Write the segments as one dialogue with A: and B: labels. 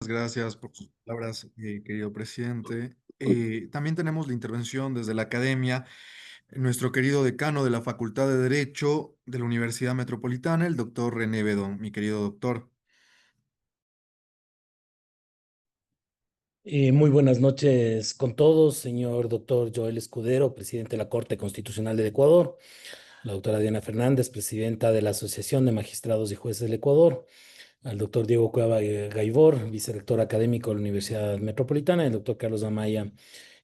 A: Gracias por sus palabras, querido presidente. También tenemos la intervención desde la academia, nuestro querido decano de la Facultad de Derecho de la Universidad Metropolitana, el doctor René Bedón. Mi querido doctor.
B: Muy buenas noches con todos, señor doctor Joel Escudero, presidente de la Corte Constitucional del Ecuador, la doctora Diana Fernández, presidenta de la Asociación de Magistrados y Jueces del Ecuador, al doctor Diego Cueva Gaibor, vicerrector académico de la Universidad Metropolitana, el doctor Carlos Amaya,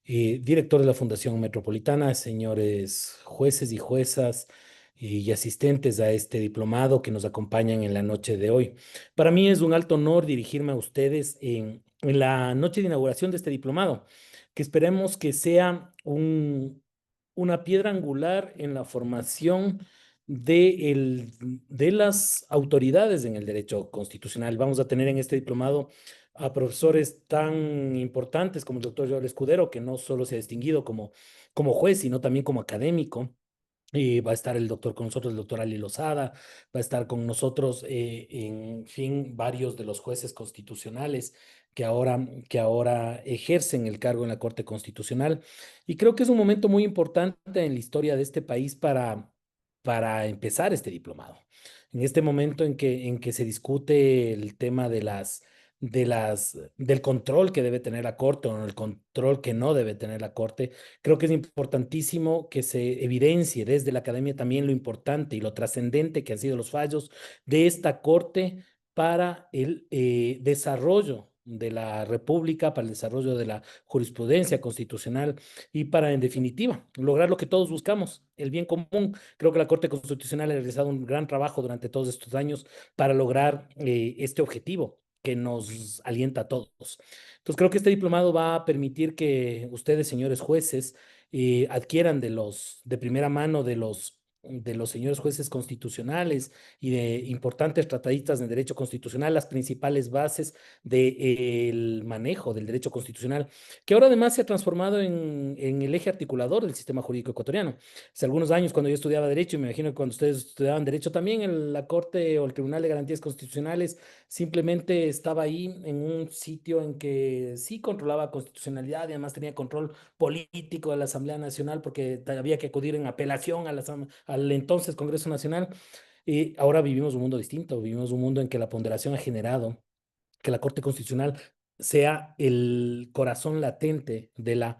B: director de la Fundación Metropolitana, señores jueces y juezas y asistentes a este diplomado que nos acompañan en la noche de hoy. Para mí es un alto honor dirigirme a ustedes en la noche de inauguración de este diplomado, que esperemos que sea una piedra angular en la formación de las autoridades en el derecho constitucional. Vamos a tener en este diplomado a profesores tan importantes como el doctor Joel Escudero, que no solo se ha distinguido como juez, sino también como académico. Y va a estar el doctor con nosotros, el doctor Ali Lozada, va a estar con nosotros, en fin, varios de los jueces constitucionales que ahora ejercen el cargo en la Corte Constitucional. Y creo que es un momento muy importante en la historia de este país para empezar este diplomado. En este momento en que se discute el tema del control que debe tener la Corte o el control que no debe tener la Corte. Creo que es importantísimo que se evidencie desde la academia también lo importante y lo trascendente que han sido los fallos de esta Corte para el desarrollo de la República, para el desarrollo de la jurisprudencia constitucional y para, en definitiva, lograr lo que todos buscamos, el bien común. Creo que la Corte Constitucional ha realizado un gran trabajo durante todos estos años para lograr este objetivo que nos alienta a todos. Entonces, creo que este diplomado va a permitir que ustedes, señores jueces, adquieran de primera mano de los señores jueces constitucionales y de importantes tratadistas de derecho constitucional las principales bases del manejo del derecho constitucional, que ahora además se ha transformado en el eje articulador del sistema jurídico ecuatoriano. Hace algunos años, cuando yo estudiaba derecho, y me imagino que cuando ustedes estudiaban derecho también, la Corte o el Tribunal de Garantías Constitucionales simplemente estaba ahí en un sitio en que sí controlaba constitucionalidad y además tenía control político de la Asamblea Nacional porque había que acudir en apelación al entonces Congreso Nacional. Y ahora vivimos un mundo distinto, vivimos un mundo en que la ponderación ha generado que la Corte Constitucional sea el corazón latente de la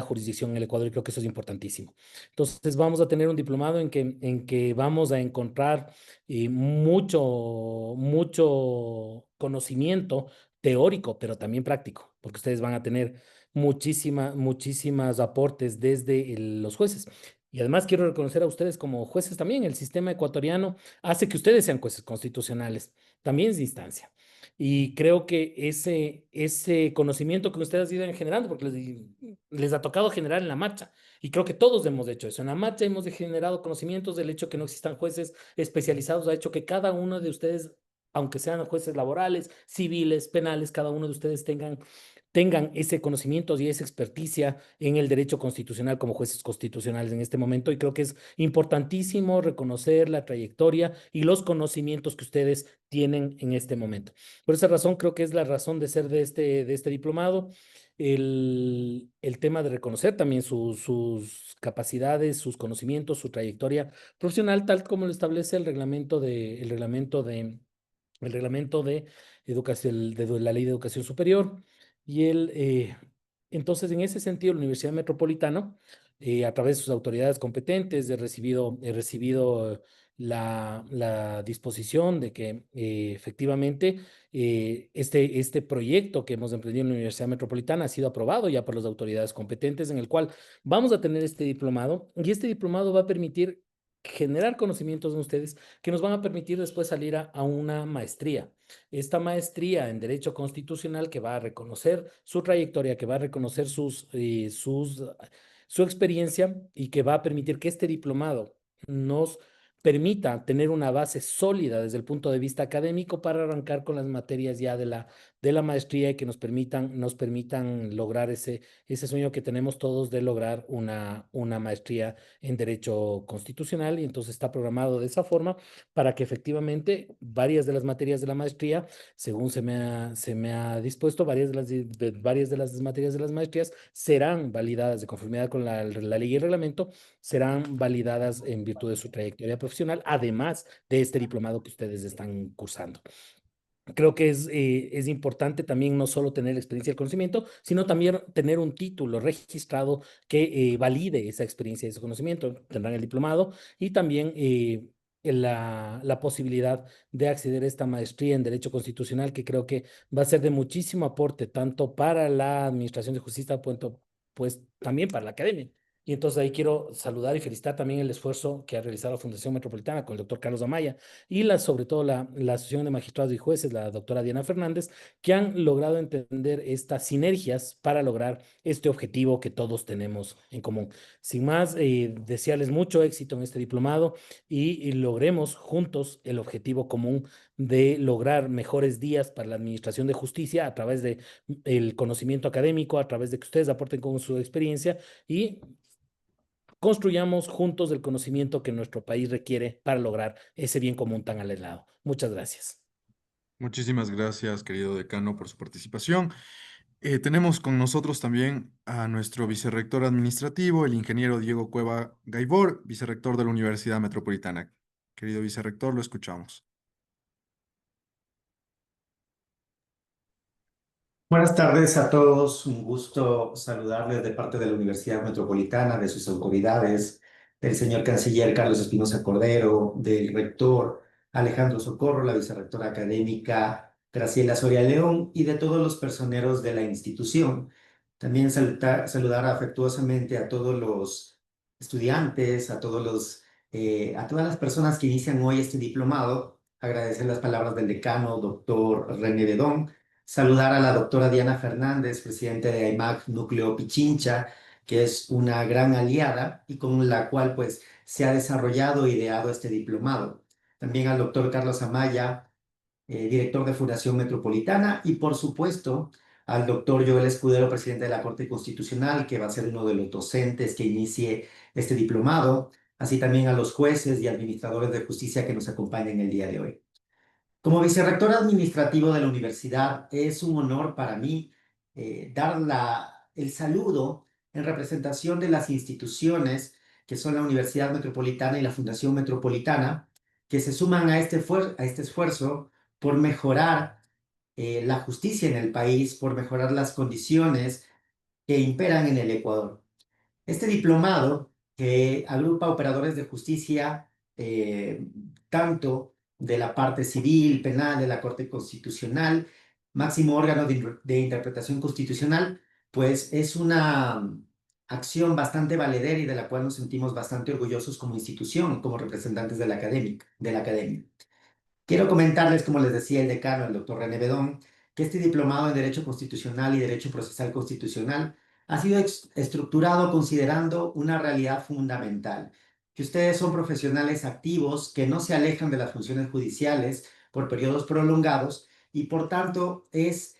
B: jurisdicción en el Ecuador, y creo que eso es importantísimo. Entonces vamos a tener un diplomado en que vamos a encontrar mucho conocimiento teórico, pero también práctico, porque ustedes van a tener muchísimas aportes desde los jueces. Y además quiero reconocer a ustedes como jueces también. El sistema ecuatoriano hace que ustedes sean jueces constitucionales, también es de instancia. Y creo que ese conocimiento que ustedes han ido generando, porque les ha tocado generar en la marcha, y creo que todos hemos hecho eso. En la marcha hemos generado conocimientos del hecho que no existan jueces especializados, ha hecho que cada uno de ustedes, aunque sean jueces laborales, civiles, penales, cada uno de ustedes tengan ese conocimiento y esa experticia en el derecho constitucional como jueces constitucionales en este momento. Y creo que es importantísimo reconocer la trayectoria y los conocimientos que ustedes tienen en este momento. Por esa razón, creo que es la razón de ser de este diplomado, el tema de reconocer también sus capacidades, sus conocimientos, su trayectoria profesional, tal como lo establece el reglamento de educación, de la Ley de Educación Superior. Y entonces, en ese sentido, la Universidad Metropolitana, a través de sus autoridades competentes, he recibido la disposición de que efectivamente este proyecto que hemos emprendido en la Universidad Metropolitana ha sido aprobado ya por las autoridades competentes, en el cual vamos a tener este diplomado, y este diplomado va a permitir generar conocimientos en ustedes que nos van a permitir después salir a una maestría. Esta maestría en Derecho Constitucional que va a reconocer su trayectoria, que va a reconocer su experiencia, y que va a permitir que este diplomado nos permita tener una base sólida desde el punto de vista académico para arrancar con las materias ya de la maestría y que nos permitan lograr ese sueño que tenemos todos de lograr una maestría en Derecho Constitucional. Y entonces está programado de esa forma para que efectivamente varias de las materias de la maestría, según se me ha dispuesto, varias de las materias de las maestrías serán validadas de conformidad con la ley y el reglamento, serán validadas en virtud de su trayectoria profesional, además de este diplomado que ustedes están cursando. Creo que es importante también no solo tener experiencia y el conocimiento, sino también tener un título registrado que valide esa experiencia y ese conocimiento. Tendrán el diplomado y también la posibilidad de acceder a esta maestría en Derecho Constitucional, que creo que va a ser de muchísimo aporte, tanto para la Administración de Justicia, pues también para la academia. Y entonces ahí quiero saludar y felicitar también el esfuerzo que ha realizado la Fundación Metropolitana con el doctor Carlos Amaya y sobre todo la Asociación de Magistrados y Jueces, la doctora Diana Fernández, que han logrado entender estas sinergias para lograr este objetivo que todos tenemos en común. Sin más, desearles mucho éxito en este diplomado y logremos juntos el objetivo común de lograr mejores días para la administración de justicia a través de el conocimiento académico, a través de que ustedes aporten con su experiencia y construyamos juntos el conocimiento que nuestro país requiere para lograr ese bien común tan anhelado. Muchas gracias.
A: Muchísimas gracias, querido decano, por su participación. Tenemos con nosotros también a nuestro vicerrector administrativo, el ingeniero Diego Cueva Gaibor, vicerrector de la Universidad Metropolitana. Querido vicerrector, lo escuchamos.
C: Buenas tardes a todos, un gusto saludarles de parte de la Universidad Metropolitana, de sus autoridades, del señor canciller Carlos Espinosa Cordero, del rector Alejandro Socorro, la vicerrectora académica Graciela Soria León y de todos los personeros de la institución. También saludar afectuosamente a todos los estudiantes, a todas las personas que inician hoy este diplomado, agradecer las palabras del decano, doctor René Bedón. Saludar a la doctora Diana Fernández, presidente de AIMAC Núcleo Pichincha, que es una gran aliada y con la cual pues se ha desarrollado e ideado este diplomado. También al doctor Carlos Amaya, director de Fundación Metropolitana, y por supuesto al doctor Joel Escudero, presidente de la Corte Constitucional, que va a ser uno de los docentes que inicie este diplomado, así también a los jueces y administradores de justicia que nos acompañan el día de hoy. Como vicerrector administrativo de la universidad, es un honor para mí dar el saludo en representación de las instituciones que son la Universidad Metropolitana y la Fundación Metropolitana, que se suman a a este esfuerzo por mejorar la justicia en el país, por mejorar las condiciones que imperan en el Ecuador. Este diplomado que agrupa operadores de justicia, tanto de la parte civil, penal, de la Corte Constitucional, máximo órgano de interpretación constitucional, pues es una acción bastante valedera y de la cual nos sentimos bastante orgullosos como institución, como representantes de la academia. Quiero comentarles, como les decía el decano, el doctor René Bedón, que este diplomado en Derecho Constitucional y Derecho Procesal Constitucional ha sido estructurado considerando una realidad fundamental, que ustedes son profesionales activos que no se alejan de las funciones judiciales por periodos prolongados y por tanto es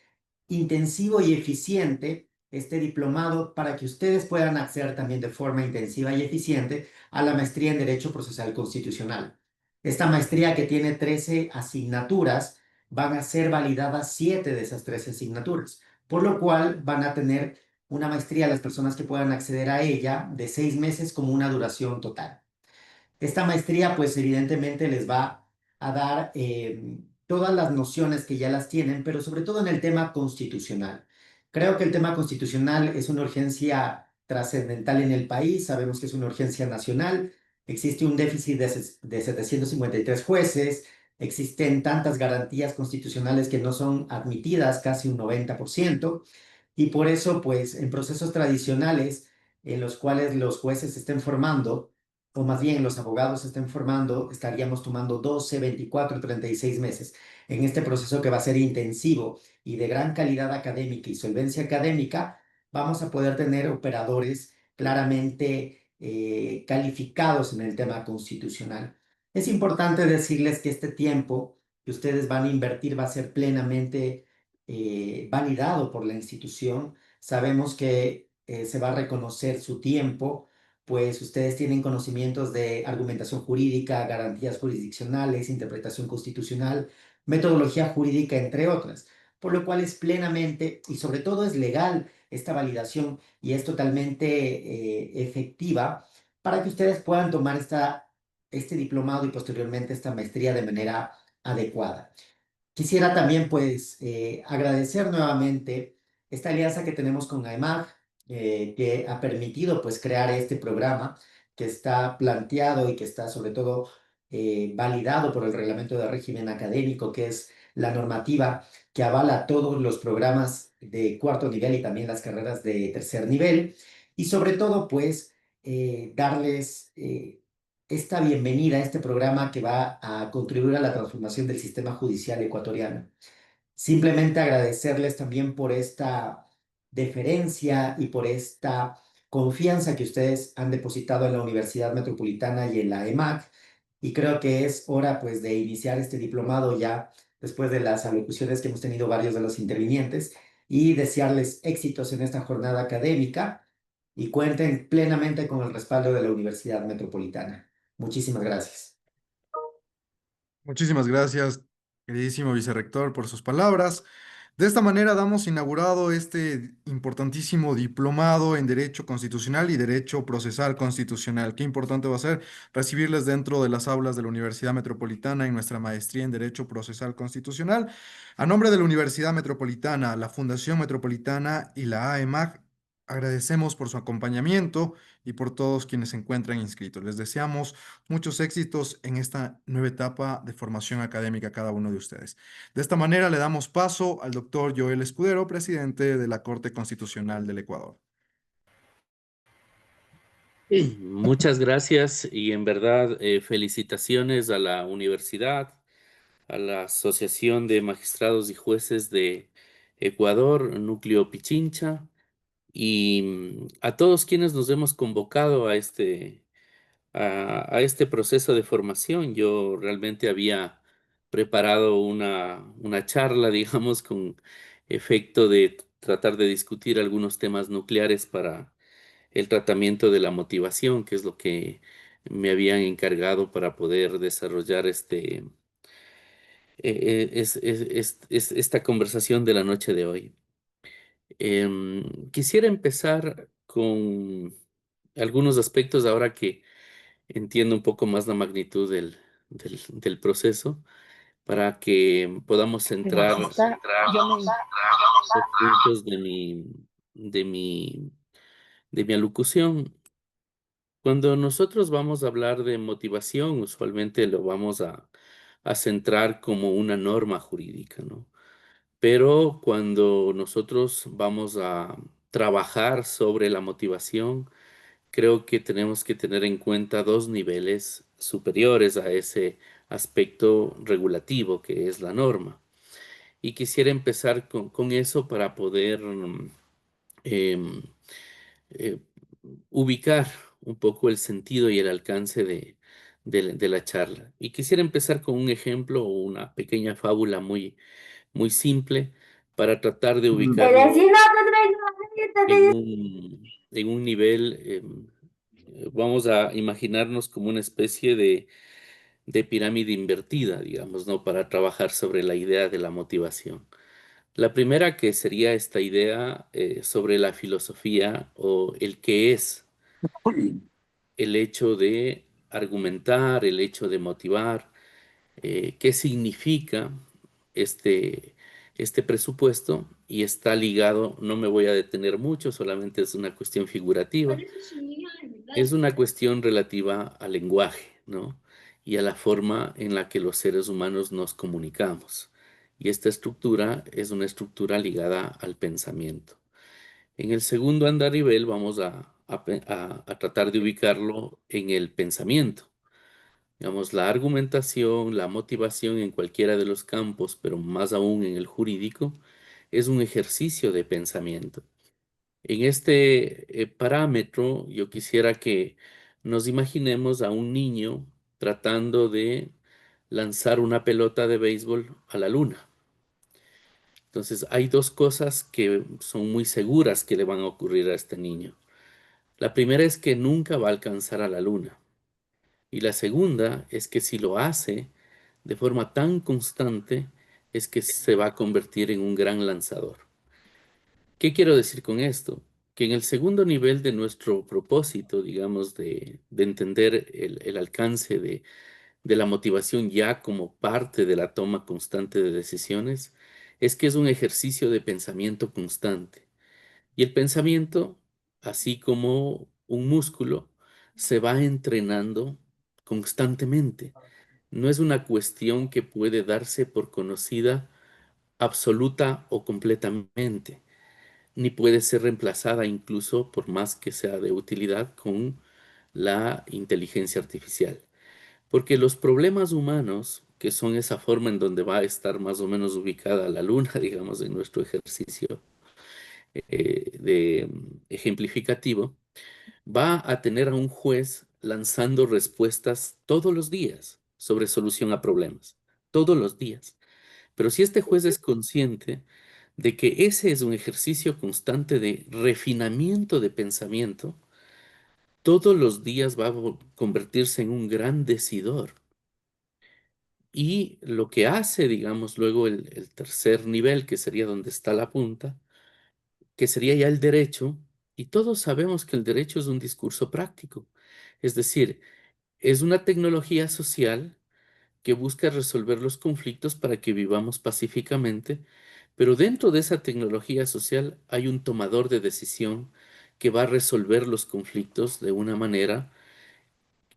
C: intensivo y eficiente este diplomado para que ustedes puedan acceder también de forma intensiva y eficiente a la maestría en Derecho Procesal Constitucional. Esta maestría, que tiene 13 asignaturas, van a ser validadas 7 de esas 13 asignaturas, por lo cual van a tener una maestría las personas que puedan acceder a ella de 6 meses como una duración total. Esta maestría, pues evidentemente les va a dar todas las nociones que ya las tienen, pero sobre todo en el tema constitucional. Creo que el tema constitucional es una urgencia trascendental en el país, sabemos que es una urgencia nacional, existe un déficit de 753 jueces, existen tantas garantías constitucionales que no son admitidas, casi un 90%, y por eso, pues, en procesos tradicionales en los cuales los jueces se estén formando, o más bien los abogados se estén formando, estaríamos tomando 12, 24, 36 meses. En este proceso que va a ser intensivo y de gran calidad académica y solvencia académica, vamos a poder tener operadores claramente calificados en el tema constitucional. Es importante decirles que este tiempo que ustedes van a invertir va a ser plenamente validado por la institución. Sabemos que se va a reconocer su tiempo, pues ustedes tienen conocimientos de argumentación jurídica, garantías jurisdiccionales, interpretación constitucional, metodología jurídica, entre otras, por lo cual es plenamente y sobre todo es legal esta validación y es totalmente efectiva para que ustedes puedan tomar este diplomado y posteriormente esta maestría de manera adecuada. Quisiera también, pues, agradecer nuevamente esta alianza que tenemos con AEMAG, que ha permitido, pues, crear este programa que está planteado y que está, sobre todo, validado por el reglamento de régimen académico, que es la normativa que avala todos los programas de cuarto nivel y también las carreras de tercer nivel. Y sobre todo, pues, darles esta bienvenida a este programa que va a contribuir a la transformación del sistema judicial ecuatoriano. Simplemente agradecerles también por esta deferencia y por esta confianza que ustedes han depositado en la Universidad Metropolitana y en la EMAC. Y creo que es hora pues de iniciar este diplomado ya después de las alocuciones que hemos tenido varios de los intervinientes y desearles éxitos en esta jornada académica y cuenten plenamente con el respaldo de la Universidad Metropolitana. Muchísimas gracias.
A: Muchísimas gracias, queridísimo vicerrector, por sus palabras. De esta manera damos inaugurado este importantísimo diplomado en Derecho Constitucional y Derecho Procesal Constitucional. Qué importante va a ser recibirles dentro de las aulas de la Universidad Metropolitana en nuestra maestría en Derecho Procesal Constitucional. A nombre de la Universidad Metropolitana, la Fundación Metropolitana y la AEMAG, agradecemos por su acompañamiento y por todos quienes se encuentran inscritos. Les deseamos muchos éxitos en esta nueva etapa de formación académica a cada uno de ustedes. De esta manera le damos paso al doctor Joel Escudero, presidente de la Corte Constitucional del Ecuador.
D: Muchas gracias y en verdad felicitaciones a la universidad, a la Asociación de Magistrados y Jueces de Ecuador, Núcleo Pichincha, y a todos quienes nos hemos convocado a este proceso de formación. Yo realmente había preparado una charla, digamos, con efecto de tratar de discutir algunos temas nucleares para el tratamiento de la motivación, que es lo que me habían encargado para poder desarrollar esta conversación de la noche de hoy. Quisiera empezar con algunos aspectos ahora que entiendo un poco más la magnitud del proceso, para que podamos centrar los puntos de mi, de mi alocución. Cuando nosotros vamos a hablar de motivación, usualmente lo vamos a centrar como una norma jurídica, ¿no? Pero cuando nosotros vamos a trabajar sobre la motivación, creo que tenemos que tener en cuenta dos niveles superiores a ese aspecto regulativo que es la norma. Y quisiera empezar con eso para poder em, eh, ubicar un poco el sentido y el alcance de la charla. Y quisiera empezar con un ejemplo o una pequeña fábula muy simple para tratar de ubicarlo en un nivel, vamos a imaginarnos como una especie de pirámide invertida, digamos, ¿no? Para trabajar sobre la idea de la motivación. La primera que sería esta idea sobre la filosofía o el qué es el hecho de argumentar, el hecho de motivar, qué significa este, este presupuesto y está ligado, no me voy a detener mucho, solamente es una cuestión figurativa, es una cuestión relativa al lenguaje, ¿no? Y a la forma en la que los seres humanos nos comunicamos. Y esta estructura es una estructura ligada al pensamiento. En el segundo andarivel vamos a tratar de ubicarlo en el pensamiento. Digamos, la argumentación, la motivación en cualquiera de los campos, pero más aún en el jurídico, es un ejercicio de pensamiento. En este parámetro, yo quisiera que nos imaginemos a un niño tratando de lanzar una pelota de béisbol a la luna. Entonces, hay dos cosas que son muy seguras que le van a ocurrir a este niño. La primera es que nunca va a alcanzar a la luna. Y la segunda es que si lo hace de forma tan constante, es que se va a convertir en un gran lanzador. ¿Qué quiero decir con esto? Que en el segundo nivel de nuestro propósito, digamos, de entender el alcance de la motivación ya como parte de la toma constante de decisiones, es que es un ejercicio de pensamiento constante. Y el pensamiento, así como un músculo, se va entrenando constantemente. No es una cuestión que puede darse por conocida absoluta o completamente, ni puede ser reemplazada incluso por más que sea de utilidad con la inteligencia artificial. Porque los problemas humanos, que son esa forma en donde va a estar más o menos ubicada la luna, digamos, en nuestro ejercicio ejemplificativo, va a tener a un juez lanzando respuestas todos los días sobre solución a problemas, todos los días. Pero si este juez es consciente de que ese es un ejercicio constante de refinamiento de pensamiento, todos los días va a convertirse en un gran decidor. Y lo que hace, digamos, luego el tercer nivel, que sería donde está la punta, que sería ya el derecho, y todos sabemos que el derecho es un discurso práctico. Es decir, es una tecnología social que busca resolver los conflictos para que vivamos pacíficamente, pero dentro de esa tecnología social hay un tomador de decisión que va a resolver los conflictos de una manera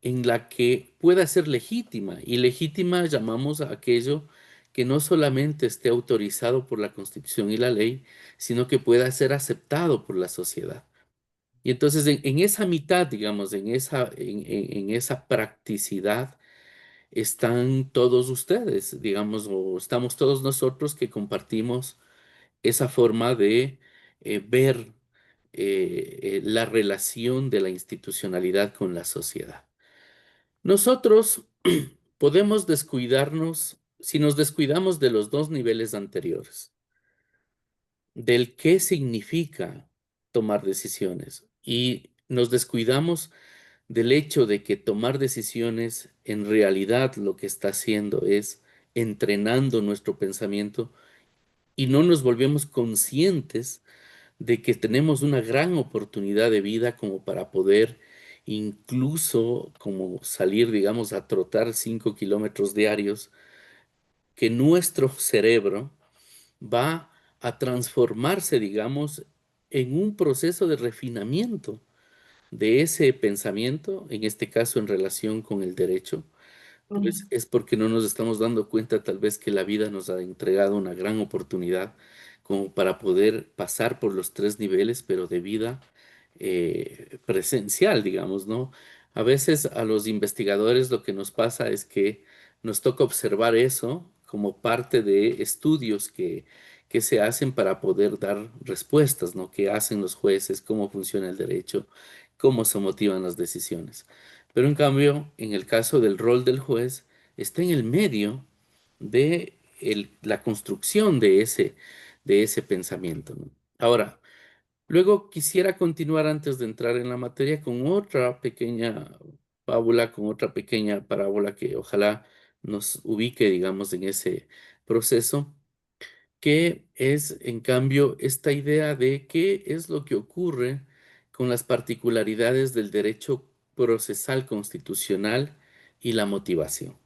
D: en la que pueda ser legítima. Y legítima llamamos a aquello que no solamente esté autorizado por la Constitución y la ley, sino que pueda ser aceptado por la sociedad. Y entonces en esa mitad, digamos, en esa practicidad, están todos ustedes, digamos, o estamos todos nosotros que compartimos esa forma de ver la relación de la institucionalidad con la sociedad. Nosotros podemos descuidarnos, si nos descuidamos de los dos niveles anteriores, del qué significa tomar decisiones y nos descuidamos del hecho de que tomar decisiones en realidad lo que está haciendo es entrenando nuestro pensamiento y no nos volvemos conscientes de que tenemos una gran oportunidad de vida como para poder incluso como salir, digamos, a trotar 5 kilómetros diarios, que nuestro cerebro va a transformarse, digamos, en un proceso de refinamiento de ese pensamiento, en este caso en relación con el derecho, pues es porque no nos estamos dando cuenta tal vez que la vida nos ha entregado una gran oportunidad como para poder pasar por los tres niveles, pero de vida presencial, digamos, ¿no? A veces a los investigadores lo que nos pasa es que nos toca observar eso como parte de estudios que se hacen para poder dar respuestas, ¿no? ¿Qué hacen los jueces? ¿Cómo funciona el derecho? ¿Cómo se motivan las decisiones? Pero en cambio, en el caso del rol del juez, está en el medio de la construcción de ese pensamiento, ¿no? Ahora, luego quisiera continuar antes de entrar en la materia con otra pequeña fábula, con otra pequeña parábola que ojalá nos ubique, digamos, en ese proceso, que es, en cambio, esta idea de qué es lo que ocurre con las particularidades del derecho procesal constitucional y la motivación.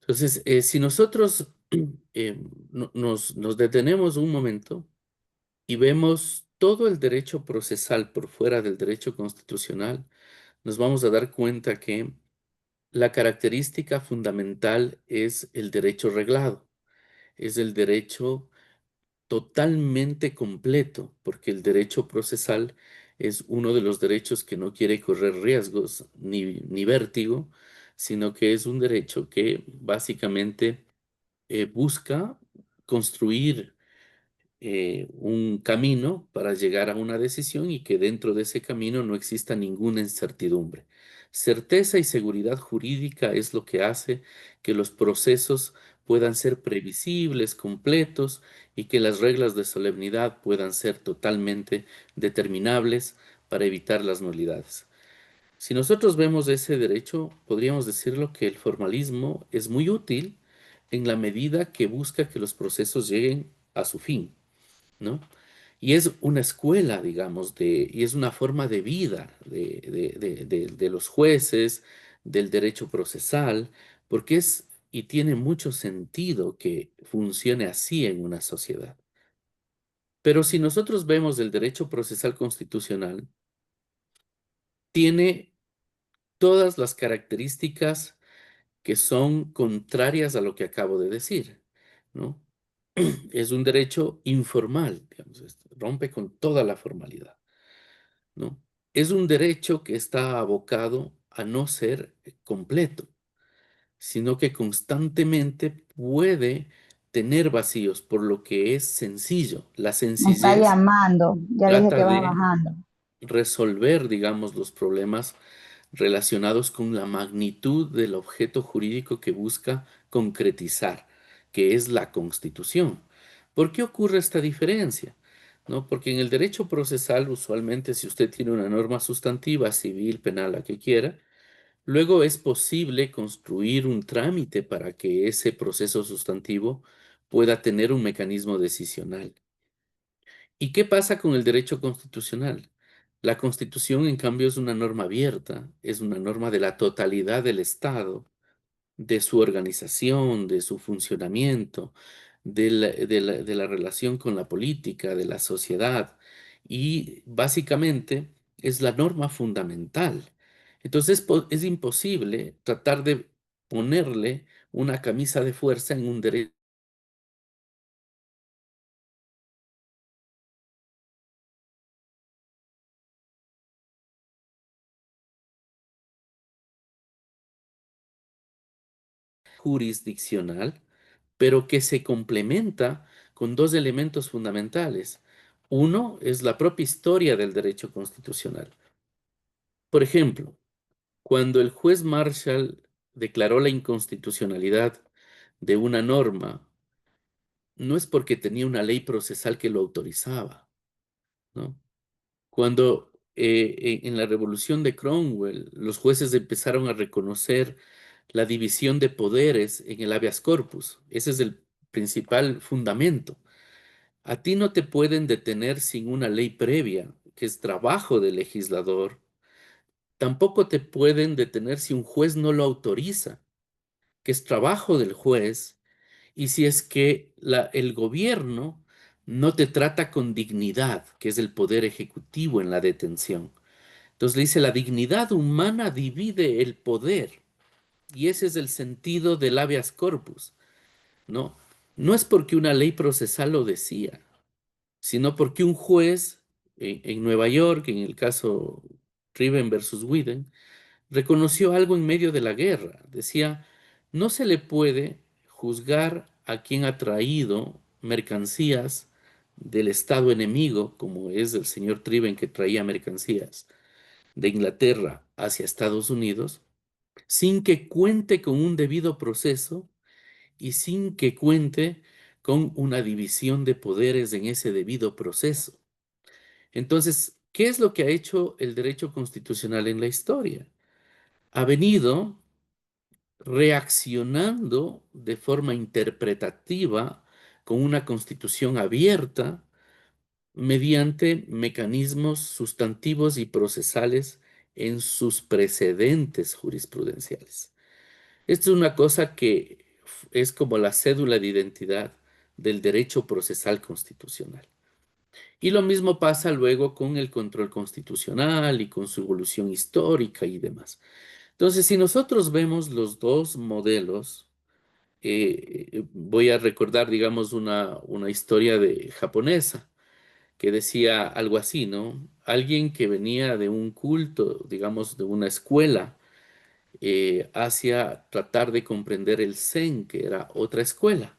D: Entonces, si nosotros nos detenemos un momento y vemos todo el derecho procesal por fuera del derecho constitucional, nos vamos a dar cuenta que la característica fundamental es el derecho reglado, es el derecho totalmente completo, porque el derecho procesal es uno de los derechos que no quiere correr riesgos ni vértigo, sino que es un derecho que básicamente busca construir un camino para llegar a una decisión y que dentro de ese camino no exista ninguna incertidumbre. Certeza y seguridad jurídica es lo que hace que los procesos puedan ser previsibles, completos y que las reglas de solemnidad puedan ser totalmente determinables para evitar las nulidades. Si nosotros vemos ese derecho, podríamos decirlo que el formalismo es muy útil en la medida que busca que los procesos lleguen a su fin, ¿no? Y es una escuela, digamos, y es una forma de vida de los jueces, del derecho procesal, porque es y tiene mucho sentido que funcione así en una sociedad. Pero si nosotros vemos el derecho procesal constitucional, tiene todas las características que son contrarias a lo que acabo de decir, ¿no? Es un derecho informal, digamos, rompe con toda la formalidad, ¿no? Es un derecho que está abocado a no ser completo, sino que constantemente puede tener vacíos, por lo que es sencillo. La
E: Me está
D: sencillez
E: llamando. Ya le dije
D: trata
E: que va
D: de
E: bajando.
D: resolver, digamos, los problemas relacionados con la magnitud del objeto jurídico que busca concretizar, que es la Constitución. ¿Por qué ocurre esta diferencia? ¿No? Porque en el derecho procesal, usualmente, si usted tiene una norma sustantiva, civil, penal, la que quiera, luego es posible construir un trámite para que ese proceso sustantivo pueda tener un mecanismo decisional. ¿Y qué pasa con el derecho constitucional? La Constitución, en cambio, es una norma abierta, es una norma de la totalidad del Estado, de su organización, de su funcionamiento, de la relación con la política, de la sociedad, y básicamente es la norma fundamental. Entonces es imposible tratar de ponerle una camisa de fuerza en un derecho jurisdiccional, pero que se complementa con dos elementos fundamentales. Uno es la propia historia del derecho constitucional. Por ejemplo, cuando el juez Marshall declaró la inconstitucionalidad de una norma, no es porque tenía una ley procesal que lo autorizaba, ¿no? Cuando en la revolución de Cromwell los jueces empezaron a reconocer la división de poderes en el habeas corpus, ese es el principal fundamento. A ti no te pueden detener sin una ley previa, que es trabajo del legislador. Tampoco te pueden detener si un juez no lo autoriza, que es trabajo del juez, y si es que el gobierno no te trata con dignidad, que es el poder ejecutivo en la detención. Entonces le dice, la dignidad humana divide el poder, y ese es el sentido del habeas corpus, ¿no? No es porque una ley procesal lo decía, sino porque un juez en Nueva York, en el caso Riven versus Whedon, reconoció algo en medio de la guerra. Decía, no se le puede juzgar a quien ha traído mercancías del Estado enemigo, como es el señor Triven que traía mercancías de Inglaterra hacia Estados Unidos, sin que cuente con un debido proceso y sin que cuente con una división de poderes en ese debido proceso. Entonces, ¿qué es lo que ha hecho el derecho constitucional en la historia? Ha venido reaccionando de forma interpretativa con una constitución abierta mediante mecanismos sustantivos y procesales en sus precedentes jurisprudenciales. Esto es una cosa que es como la cédula de identidad del derecho procesal constitucional. Y lo mismo pasa luego con el control constitucional y con su evolución histórica y demás. Entonces, si nosotros vemos los dos modelos, voy a recordar, digamos, una historia japonesa que decía algo así, ¿no? Alguien que venía de un culto, digamos, de una escuela, hacia tratar de comprender el Zen, que era otra escuela.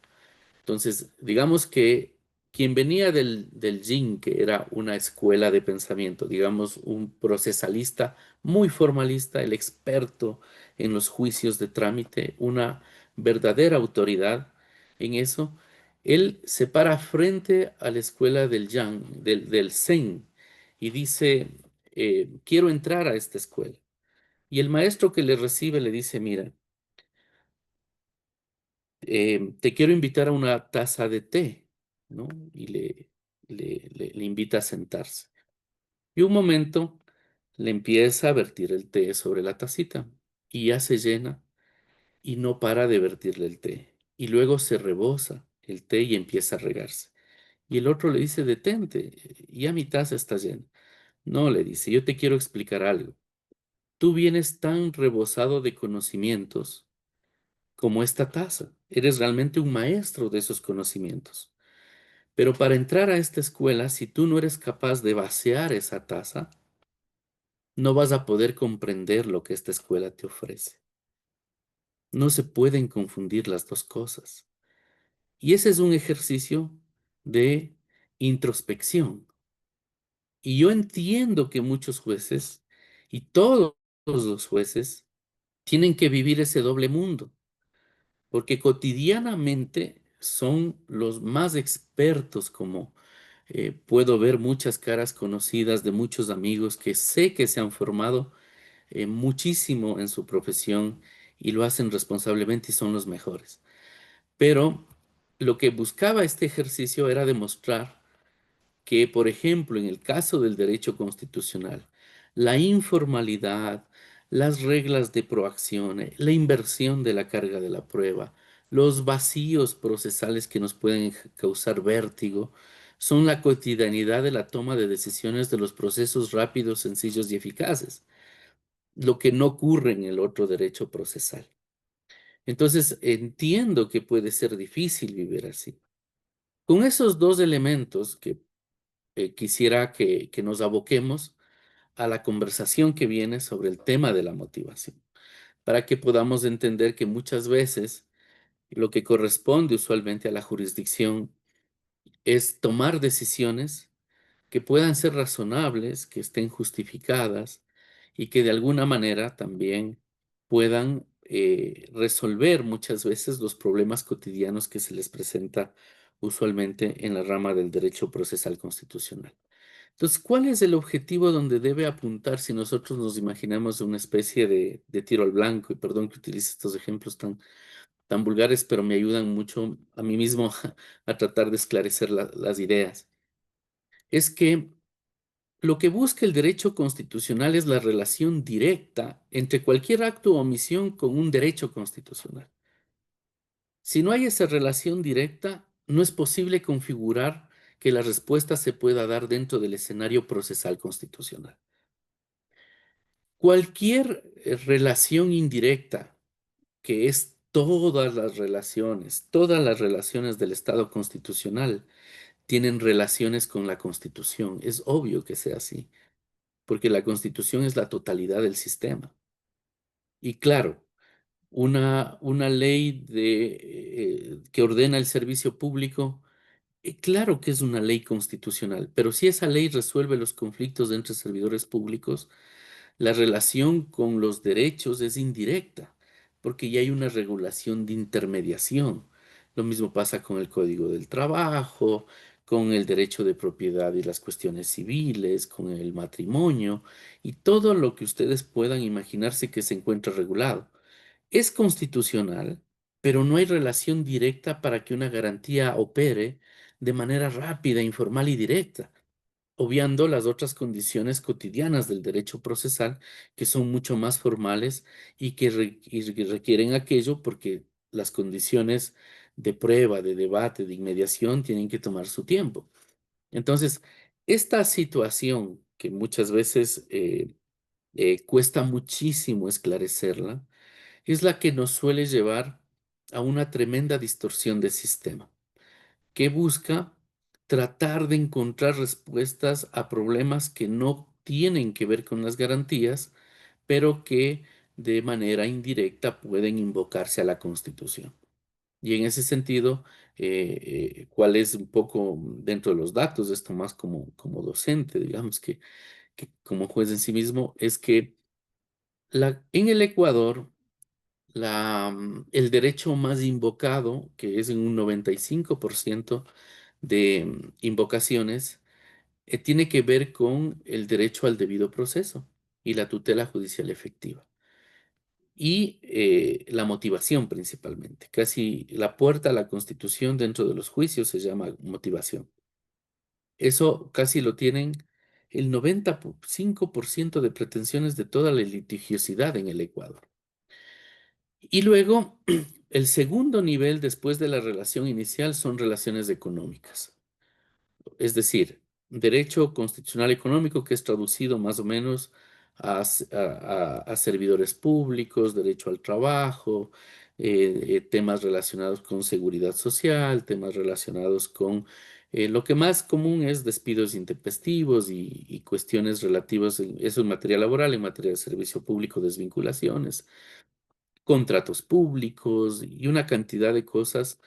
D: Entonces, digamos que quien venía del Yin, que era una escuela de pensamiento, digamos, un procesalista muy formalista, el experto en los juicios de trámite, una verdadera autoridad en eso, Él se para frente a la escuela del Yang, del Zen, y dice, quiero entrar a esta escuela. Y el maestro que le recibe le dice, mira, te quiero invitar a una taza de té, ¿no? Y le invita a sentarse. Y un momento le empieza a vertir el té sobre la tacita y ya se llena y no para de vertirle el té. Y luego se rebosa el té y empieza a regarse. Y el otro le dice, detente, ya mi taza está llena. No, le dice, yo te quiero explicar algo. Tú vienes tan rebosado de conocimientos como esta taza. Eres realmente un maestro de esos conocimientos. Pero para entrar a esta escuela, si tú no eres capaz de vaciar esa taza, no vas a poder comprender lo que esta escuela te ofrece. No se pueden confundir las dos cosas. Y ese es un ejercicio de introspección. Y yo entiendo que muchos jueces y todos los jueces tienen que vivir ese doble mundo, porque cotidianamente son los más expertos, como puedo ver muchas caras conocidas de muchos amigos que sé que se han formado muchísimo en su profesión y lo hacen responsablemente y son los mejores. Pero lo que buscaba este ejercicio era demostrar que, por ejemplo, en el caso del derecho constitucional, la informalidad, las reglas de proacción, la inversión de la carga de la prueba, los vacíos procesales que nos pueden causar vértigo, son la cotidianidad de la toma de decisiones de los procesos rápidos, sencillos y eficaces, lo que no ocurre en el otro derecho procesal. Entonces, entiendo que puede ser difícil vivir así. Con esos dos elementos que quisiera que nos aboquemos a la conversación que viene sobre el tema de la motivación, para que podamos entender que muchas veces lo que corresponde usualmente a la jurisdicción es tomar decisiones que puedan ser razonables, que estén justificadas y que de alguna manera también puedan resolver muchas veces los problemas cotidianos que se les presenta usualmente en la rama del derecho procesal constitucional. Entonces, ¿cuál es el objetivo donde debe apuntar si nosotros nos imaginamos una especie de tiro al blanco? Y perdón que utilice estos ejemplos tan vulgares, pero me ayudan mucho a mí mismo a tratar de esclarecer las ideas. Es que lo que busca el derecho constitucional es la relación directa entre cualquier acto o omisión con un derecho constitucional. Si no hay esa relación directa, no es posible configurar que la respuesta se pueda dar dentro del escenario procesal constitucional. Cualquier relación indirecta, que es todas las relaciones del Estado constitucional, tienen relaciones con la Constitución. Es obvio que sea así, porque la Constitución es la totalidad del sistema. Y claro, una ley que ordena el servicio público, claro que es una ley constitucional, pero si esa ley resuelve los conflictos entre servidores públicos, la relación con los derechos es indirecta, porque ya hay una regulación de intermediación. Lo mismo pasa con el Código del Trabajo, con el derecho de propiedad y las cuestiones civiles, con el matrimonio y todo lo que ustedes puedan imaginarse que se encuentra regulado. Es constitucional, pero no hay relación directa para que una garantía opere de manera rápida, informal y directa, obviando las otras condiciones cotidianas del derecho procesal, que son mucho más formales y que requieren aquello porque las condiciones de prueba, de debate, de inmediación tienen que tomar su tiempo. Entonces, esta situación que muchas veces cuesta muchísimo esclarecerla, es la que nos suele llevar a una tremenda distorsión del sistema, que busca tratar de encontrar respuestas a problemas que no tienen que ver con las garantías, pero que de manera indirecta pueden invocarse a la Constitución. Y en ese sentido, ¿cuál es un poco dentro de los datos, esto más como docente, digamos que como juez en sí mismo, es que en el Ecuador el derecho más invocado, que es en un 95% de invocaciones, tiene que ver con el derecho al debido proceso y la tutela judicial efectiva. Y la motivación principalmente. Casi la puerta a la Constitución dentro de los juicios se llama motivación. Eso casi lo tienen el 95% de pretensiones de toda la litigiosidad en el Ecuador. Y luego, el segundo nivel después de la relación inicial son relaciones económicas. Es decir, derecho constitucional económico que es traducido más o menos a servidores públicos, derecho al trabajo, temas relacionados con seguridad social, temas relacionados con lo que más común es despidos intempestivos y cuestiones relativas, eso en materia laboral, en materia de servicio público, desvinculaciones, contratos públicos y una cantidad de cosas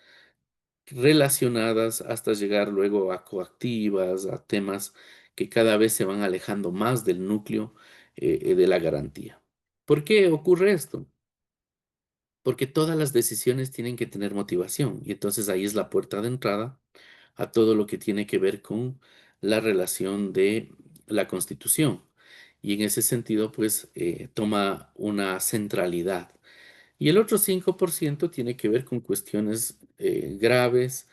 D: relacionadas hasta llegar luego a coactivas, a temas que cada vez se van alejando más del núcleo de la garantía. ¿Por qué ocurre esto? Porque todas las decisiones tienen que tener motivación y entonces ahí es la puerta de entrada a todo lo que tiene que ver con la relación de la Constitución. Y en ese sentido, pues, toma una centralidad. Y el otro 5% tiene que ver con cuestiones graves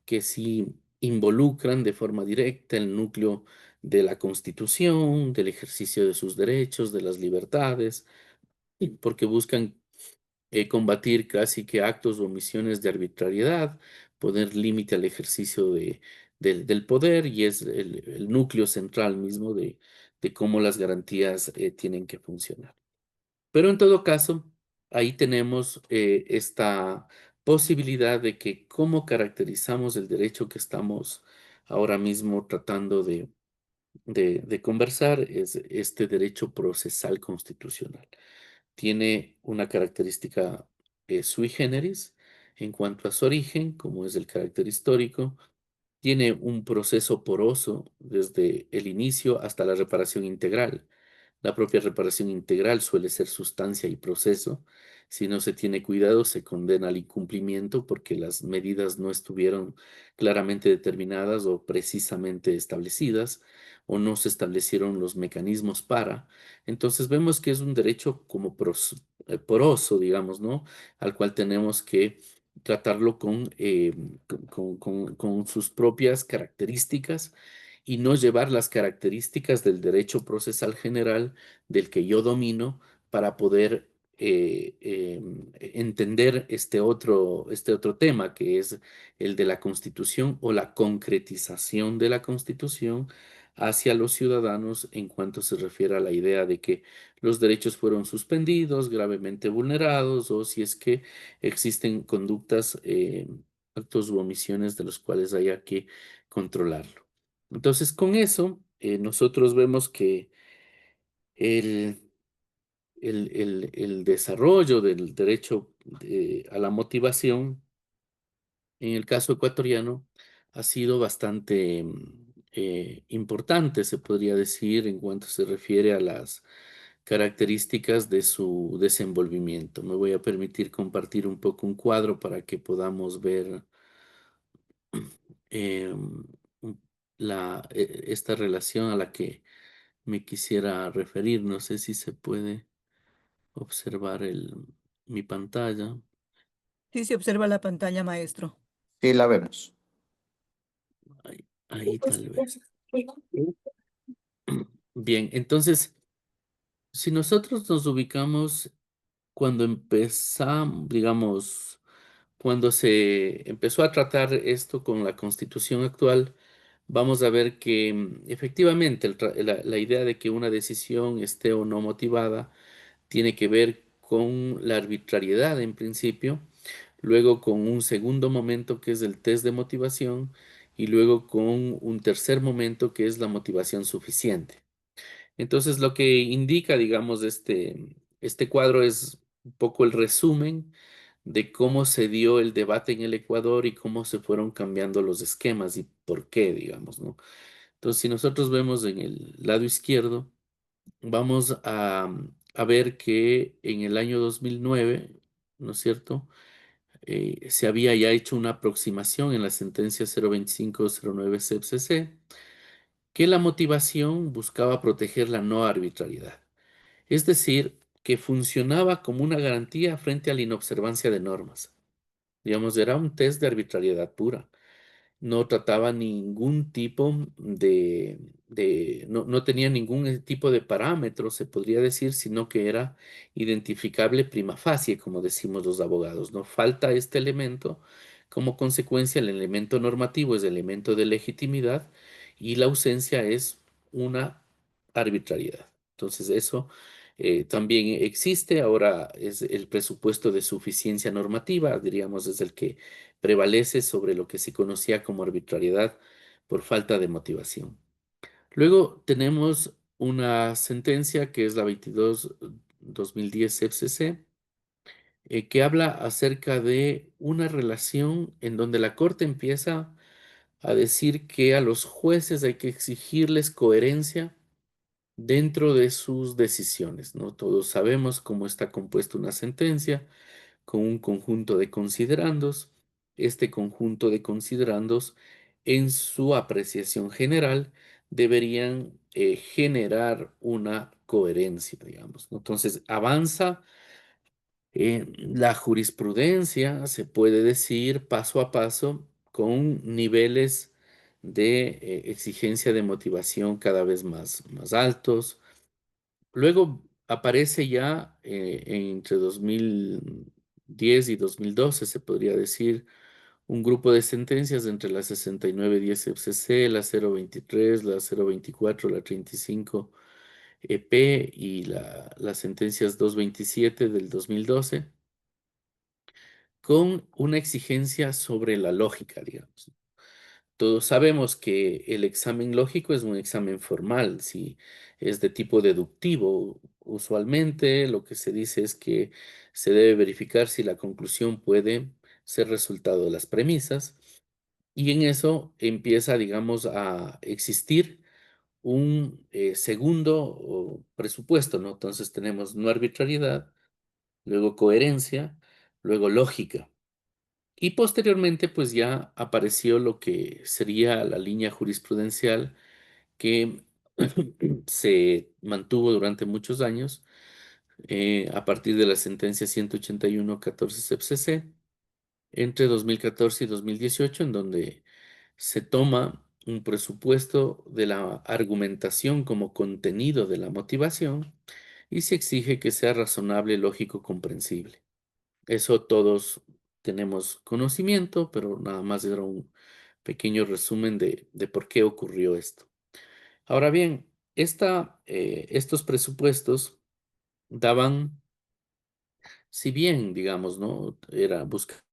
D: que sí involucran de forma directa el núcleo de la Constitución, del ejercicio de sus derechos, de las libertades, y porque buscan combatir casi que actos o omisiones de arbitrariedad, poner límite al ejercicio del poder y es el núcleo central mismo de cómo las garantías tienen que funcionar. Pero en todo caso, ahí tenemos esta posibilidad de que cómo caracterizamos el derecho que estamos ahora mismo tratando de conversar es este derecho procesal constitucional. Tiene una característica sui generis en cuanto a su origen, como es el carácter histórico, tiene un proceso poroso desde el inicio hasta la reparación integral. La propia reparación integral suele ser sustancia y proceso. Si no se tiene cuidado, se condena al incumplimiento porque las medidas no estuvieron claramente determinadas o precisamente establecidas o no se establecieron los mecanismos para. Entonces vemos que es un derecho como poroso, digamos, ¿no? Al cual tenemos que tratarlo con sus propias características y no llevar las características del derecho procesal general del que yo domino para poder entender este otro tema que es el de la Constitución o la concretización de la Constitución hacia los ciudadanos en cuanto se refiere a la idea de que los derechos fueron suspendidos, gravemente vulnerados o si es que existen conductas, actos u omisiones de los cuales haya que controlarlo. Entonces, con eso, nosotros vemos que el, el desarrollo del derecho a la motivación, en el caso ecuatoriano, ha sido bastante importante, se podría decir, en cuanto se refiere a las características de su desenvolvimiento. Me voy a permitir compartir un poco un cuadro para que podamos ver em, esta relación a la que me quisiera referir. No sé si se puede observar mi pantalla.
E: Sí, se observa la pantalla, maestro.
F: Sí, la vemos.
D: Ahí tal vez. Bien, entonces, si nosotros nos ubicamos cuando empezamos, digamos, cuando se empezó a tratar esto con la Constitución actual, vamos a ver que efectivamente la idea de que una decisión esté o no motivada tiene que ver con la arbitrariedad en principio, luego con un segundo momento que es el test de motivación y luego con un tercer momento que es la motivación suficiente. Entonces, lo que indica, digamos, este cuadro es un poco el resumen de cómo se dio el debate en el Ecuador y cómo se fueron cambiando los esquemas y por qué, digamos, ¿no? Entonces, si nosotros vemos en el lado izquierdo, vamos a ver que en el año 2009 ¿no es cierto? Se había ya hecho una aproximación en la sentencia 02509 CEPCC que la motivación buscaba proteger la no arbitrariedad, es decir, que funcionaba como una garantía frente a la inobservancia de normas. Digamos, era un test de arbitrariedad pura. No trataba ningún tipo no tenía ningún tipo de parámetro, se podría decir, sino que era identificable prima facie, como decimos los abogados. No falta este elemento, como consecuencia el elemento normativo es el elemento de legitimidad y la ausencia es una arbitrariedad. Entonces eso también existe, ahora es el presupuesto de suficiencia normativa, diríamos, es el que prevalece sobre lo que se conocía como arbitrariedad por falta de motivación. Luego tenemos una sentencia que es la 22-2010 FCC, que habla acerca de una relación en donde la Corte empieza a decir que a los jueces hay que exigirles coherencia dentro de sus decisiones, ¿no? Todos sabemos cómo está compuesta una sentencia con un conjunto de considerandos. Este conjunto de considerandos, en su apreciación general, deberían generar una coherencia, digamos, ¿no? Entonces, avanza la jurisprudencia, se puede decir, paso a paso, con niveles de exigencia de motivación cada vez más altos. Luego aparece ya entre 2010 y 2012, se podría decir, un grupo de sentencias entre la 6910 FCC, la 023, la 024, la 35 EP y las sentencias 227 del 2012, con una exigencia sobre la lógica, digamos. Todos sabemos que el examen lógico es un examen formal, si es de tipo deductivo. Usualmente lo que se dice es que se debe verificar si la conclusión puede ser resultado de las premisas y en eso empieza, digamos, a existir un segundo presupuesto, ¿no? Entonces tenemos no arbitrariedad, luego coherencia, luego lógica. Y posteriormente, pues ya apareció lo que sería la línea jurisprudencial que se mantuvo durante muchos años a partir de la sentencia 181-14 CEPCC entre 2014 y 2018, en donde se toma un presupuesto de la argumentación como contenido de la motivación y se exige que sea razonable, lógico, comprensible. Eso todos tenemos conocimiento, pero nada más era un pequeño resumen de por qué ocurrió esto. Ahora bien, estos presupuestos daban, si bien, digamos, ¿no? Era buscar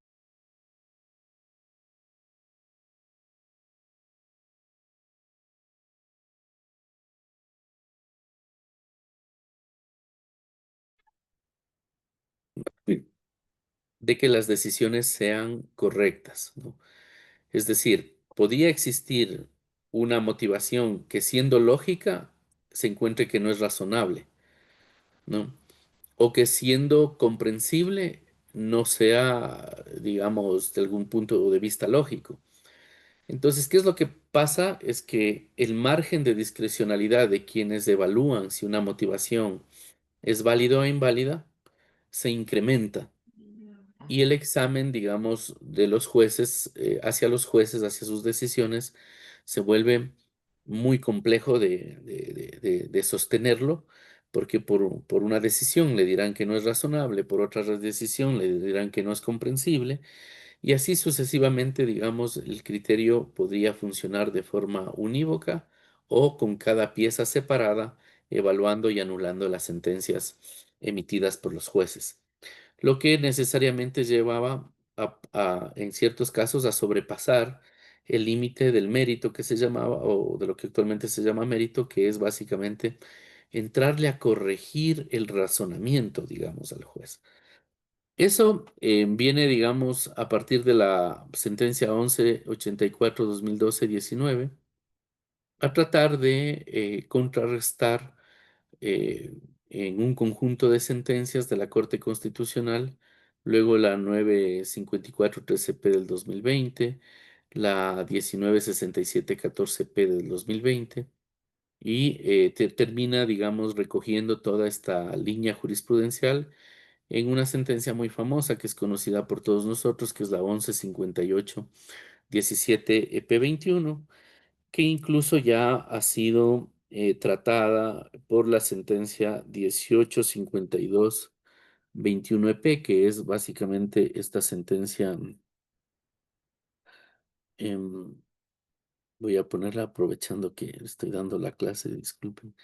D: de que las decisiones sean correctas, ¿no? Es decir, podía existir una motivación que siendo lógica se encuentre que no es razonable, ¿no? O que siendo comprensible no sea, digamos, de algún punto de vista lógico. Entonces, ¿qué es lo que pasa? Es que el margen de discrecionalidad de quienes evalúan si una motivación es válida o inválida se incrementa y el examen, digamos, de los jueces, hacia los jueces, hacia sus decisiones, se vuelve muy complejo de sostenerlo, porque por una decisión le dirán que no es razonable, por otra decisión le dirán que no es comprensible, y así sucesivamente, digamos, el criterio podría funcionar de forma unívoca o con cada pieza separada, evaluando y anulando las sentencias emitidas por los jueces, lo que necesariamente llevaba en ciertos casos a sobrepasar el límite del mérito que se llamaba, o de lo que actualmente se llama mérito, que es básicamente entrarle a corregir el razonamiento, digamos, al juez. Eso viene, digamos, a partir de la sentencia 1184-2012-19, a tratar de contrarrestar en un conjunto de sentencias de la Corte Constitucional luego la 954-13P del 2020, la 1967-14P del 2020, y termina, digamos, recogiendo toda esta línea jurisprudencial en una sentencia muy famosa que es conocida por todos nosotros, que es la 1158-17P21, que incluso ya ha sido tratada por la sentencia 1852-21EP, que es básicamente esta sentencia. em, Voy a ponerla aprovechando que estoy dando la clase, disculpen,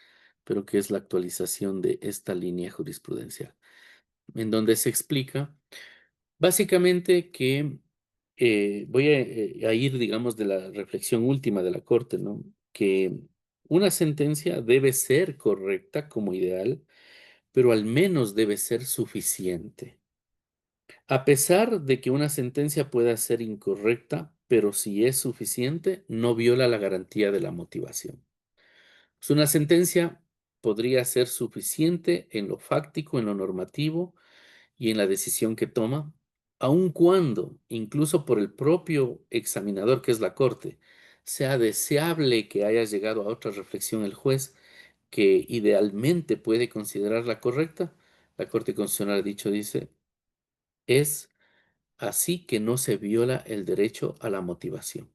D: pero que es la actualización de esta línea jurisprudencial, en donde se explica básicamente que voy a ir, digamos, de la reflexión última de la Corte, ¿no? Que una sentencia debe ser correcta como ideal, pero al menos debe ser suficiente. A pesar de que una sentencia pueda ser incorrecta, pero si es suficiente, no viola la garantía de la motivación. Pues una sentencia podría ser suficiente en lo fáctico, en lo normativo y en la decisión que toma, aun cuando, incluso por el propio examinador, que es la Corte, sea deseable que haya llegado a otra reflexión el juez que idealmente puede considerarla correcta. La Corte Constitucional ha dicho, dice, es así que no se viola el derecho a la motivación.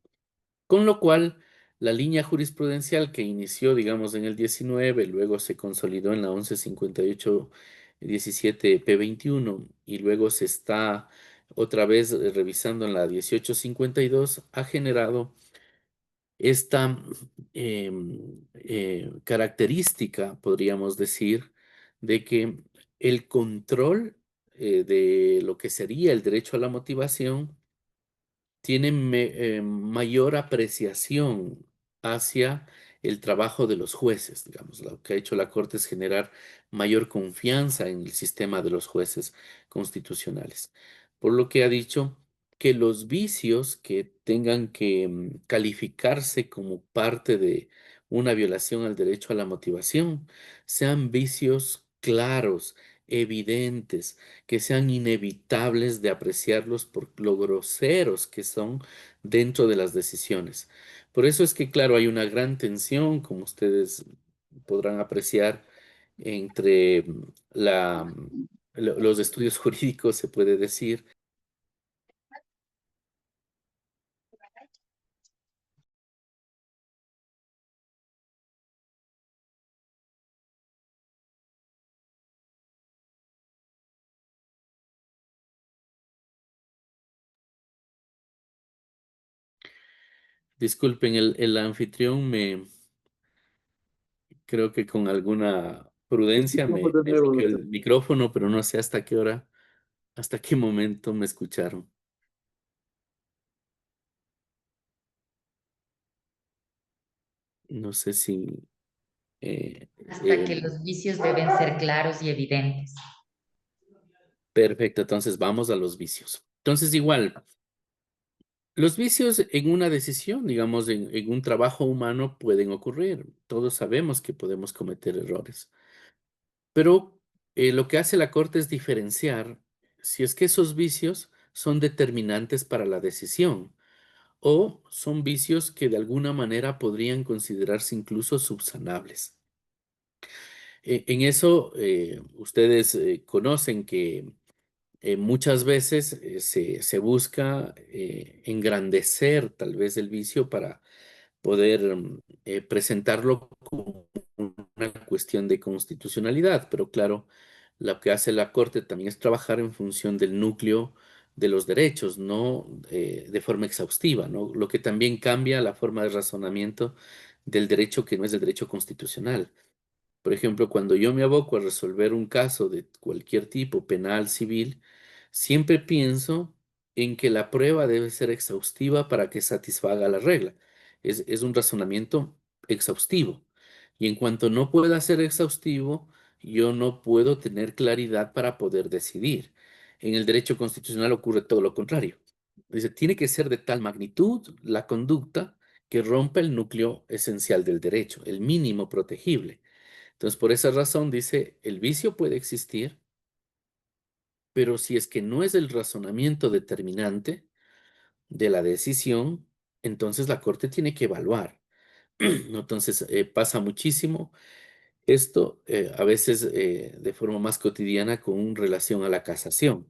D: Con lo cual, la línea jurisprudencial que inició, digamos, en el 19, luego se consolidó en la 1158-17P21 y luego se está otra vez revisando en la 1852, ha generado esta característica, podríamos decir, de que el control de lo que sería el derecho a la motivación tiene mayor apreciación hacia el trabajo de los jueces, digamos. Lo que ha hecho la Corte es generar mayor confianza en el sistema de los jueces constitucionales. Por lo que ha dicho que los vicios que tengan que calificarse como parte de una violación al derecho a la motivación sean vicios claros, evidentes, que sean inevitables de apreciarlos por lo groseros que son dentro de las decisiones. Por eso es que, claro, hay una gran tensión, como ustedes podrán apreciar, entre los estudios jurídicos, se puede decir. Disculpen, el anfitrión creo que con alguna prudencia
F: Vamos de
D: me
F: nuevo,
D: bloqueó
F: doctor.
D: el micrófono, pero no sé hasta qué hora, hasta qué momento me escucharon. No sé si
G: Hasta que los vicios deben ser claros y evidentes.
D: perfecto, entonces vamos a los vicios. Entonces, igual, los vicios en una decisión, digamos, en un trabajo humano pueden ocurrir. Todos sabemos que podemos cometer errores. Pero lo que hace la Corte es diferenciar si es que esos vicios son determinantes para la decisión o son vicios que de alguna manera podrían considerarse incluso subsanables. En eso, ustedes conocen que muchas veces se busca engrandecer tal vez el vicio para poder presentarlo como una cuestión de constitucionalidad, pero claro, lo que hace la Corte también es trabajar en función del núcleo de los derechos, no de forma exhaustiva, ¿no? Lo que también cambia la forma de razonamiento del derecho que no es el derecho constitucional. Por ejemplo, cuando yo me aboco a resolver un caso de cualquier tipo, penal, civil, siempre pienso en que la prueba debe ser exhaustiva para que satisfaga la regla. Es un razonamiento exhaustivo. Y en cuanto no pueda ser exhaustivo, yo no puedo tener claridad para poder decidir. En el derecho constitucional ocurre todo lo contrario. Dice, tiene que ser de tal magnitud la conducta que rompa el núcleo esencial del derecho, el mínimo protegible. Entonces, por esa razón dice, el vicio puede existir, pero si es que no es el razonamiento determinante de la decisión, entonces la Corte tiene que evaluar, ¿no? Entonces, pasa muchísimo esto, a veces de forma más cotidiana con relación a la casación.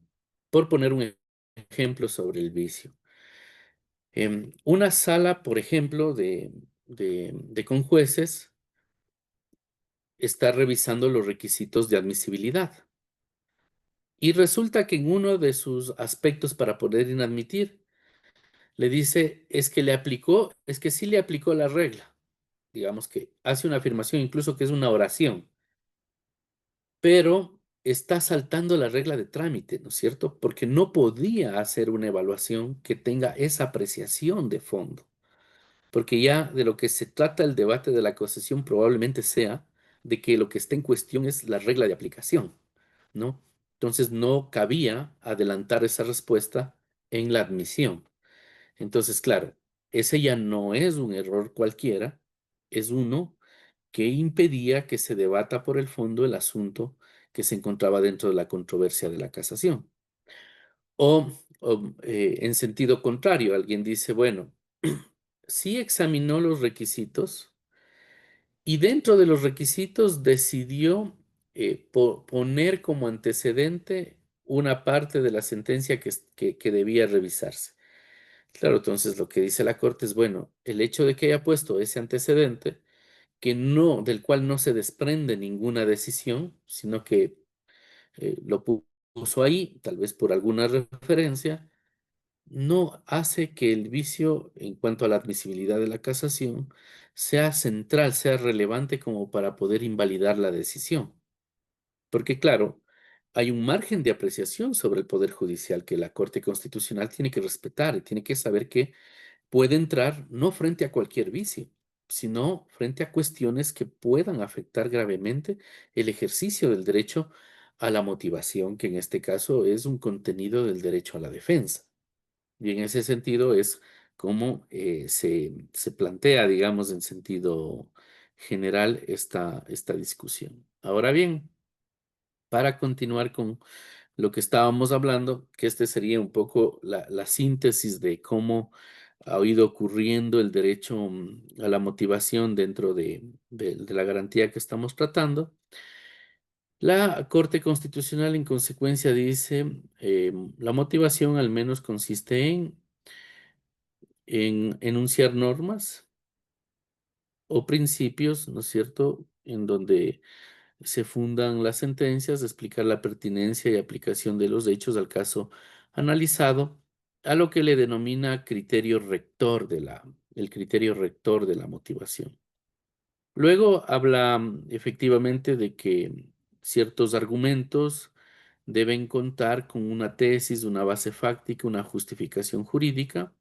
D: Por poner un ejemplo sobre el vicio. Una sala, por ejemplo, de conjueces está revisando los requisitos de admisibilidad. Y resulta que en uno de sus aspectos para poder inadmitir, le dice, es que sí le aplicó la regla. Digamos que hace una afirmación, incluso que es una oración, pero está saltando la regla de trámite, ¿no es cierto? Porque no podía hacer una evaluación que tenga esa apreciación de fondo. Porque ya de lo que se trata el debate de la acusación probablemente sea de que lo que está en cuestión es la regla de aplicación, ¿no? Entonces no cabía adelantar esa respuesta en la admisión. Entonces, claro, ese ya no es un error cualquiera, es uno que impedía que se debata por el fondo el asunto que se encontraba dentro de la controversia de la casación. En sentido contrario, alguien dice, bueno, sí examinó los requisitos y dentro de los requisitos decidió poner como antecedente una parte de la sentencia que debía revisarse. Claro, entonces lo que dice la Corte es, bueno, el hecho de que haya puesto ese antecedente, del cual no se desprende ninguna decisión, sino que lo puso ahí, tal vez por alguna referencia, no hace que el vicio en cuanto a la admisibilidad de la casación sea central, sea relevante como para poder invalidar la decisión. Porque claro, hay un margen de apreciación sobre el Poder Judicial que la Corte Constitucional tiene que respetar y tiene que saber que puede entrar no frente a cualquier vicio, sino frente a cuestiones que puedan afectar gravemente el ejercicio del derecho a la motivación, que en este caso es un contenido del derecho a la defensa. Y en ese sentido es como se plantea, digamos, en sentido general esta discusión. Ahora bien, para continuar con lo que estábamos hablando, que este sería un poco la síntesis de cómo ha ido ocurriendo el derecho a la motivación dentro de la garantía que estamos tratando. La Corte Constitucional, en consecuencia, dice, la motivación al menos consiste en enunciar normas o principios, ¿no es cierto?, en donde se fundan las sentencias, explicar la pertinencia y aplicación de los hechos al caso analizado, a lo que le denomina criterio rector el criterio rector de la motivación. Luego habla efectivamente de que ciertos argumentos deben contar con una tesis, una base fáctica, una justificación jurídica,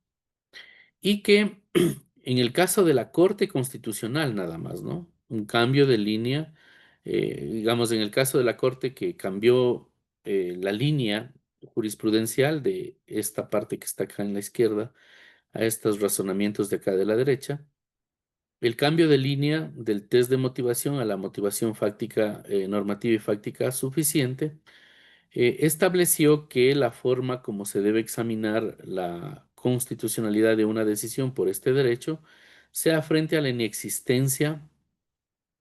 D: y que en el caso de la Corte Constitucional nada más, ¿no? Un cambio de línea, digamos, en el caso de la Corte que cambió la línea jurisprudencial de esta parte que está acá en la izquierda a estos razonamientos de acá de la derecha, el cambio de línea del test de motivación a la motivación fáctica, normativa y fáctica suficiente, estableció que la forma como se debe examinar la constitucionalidad de una decisión por este derecho sea frente a la inexistencia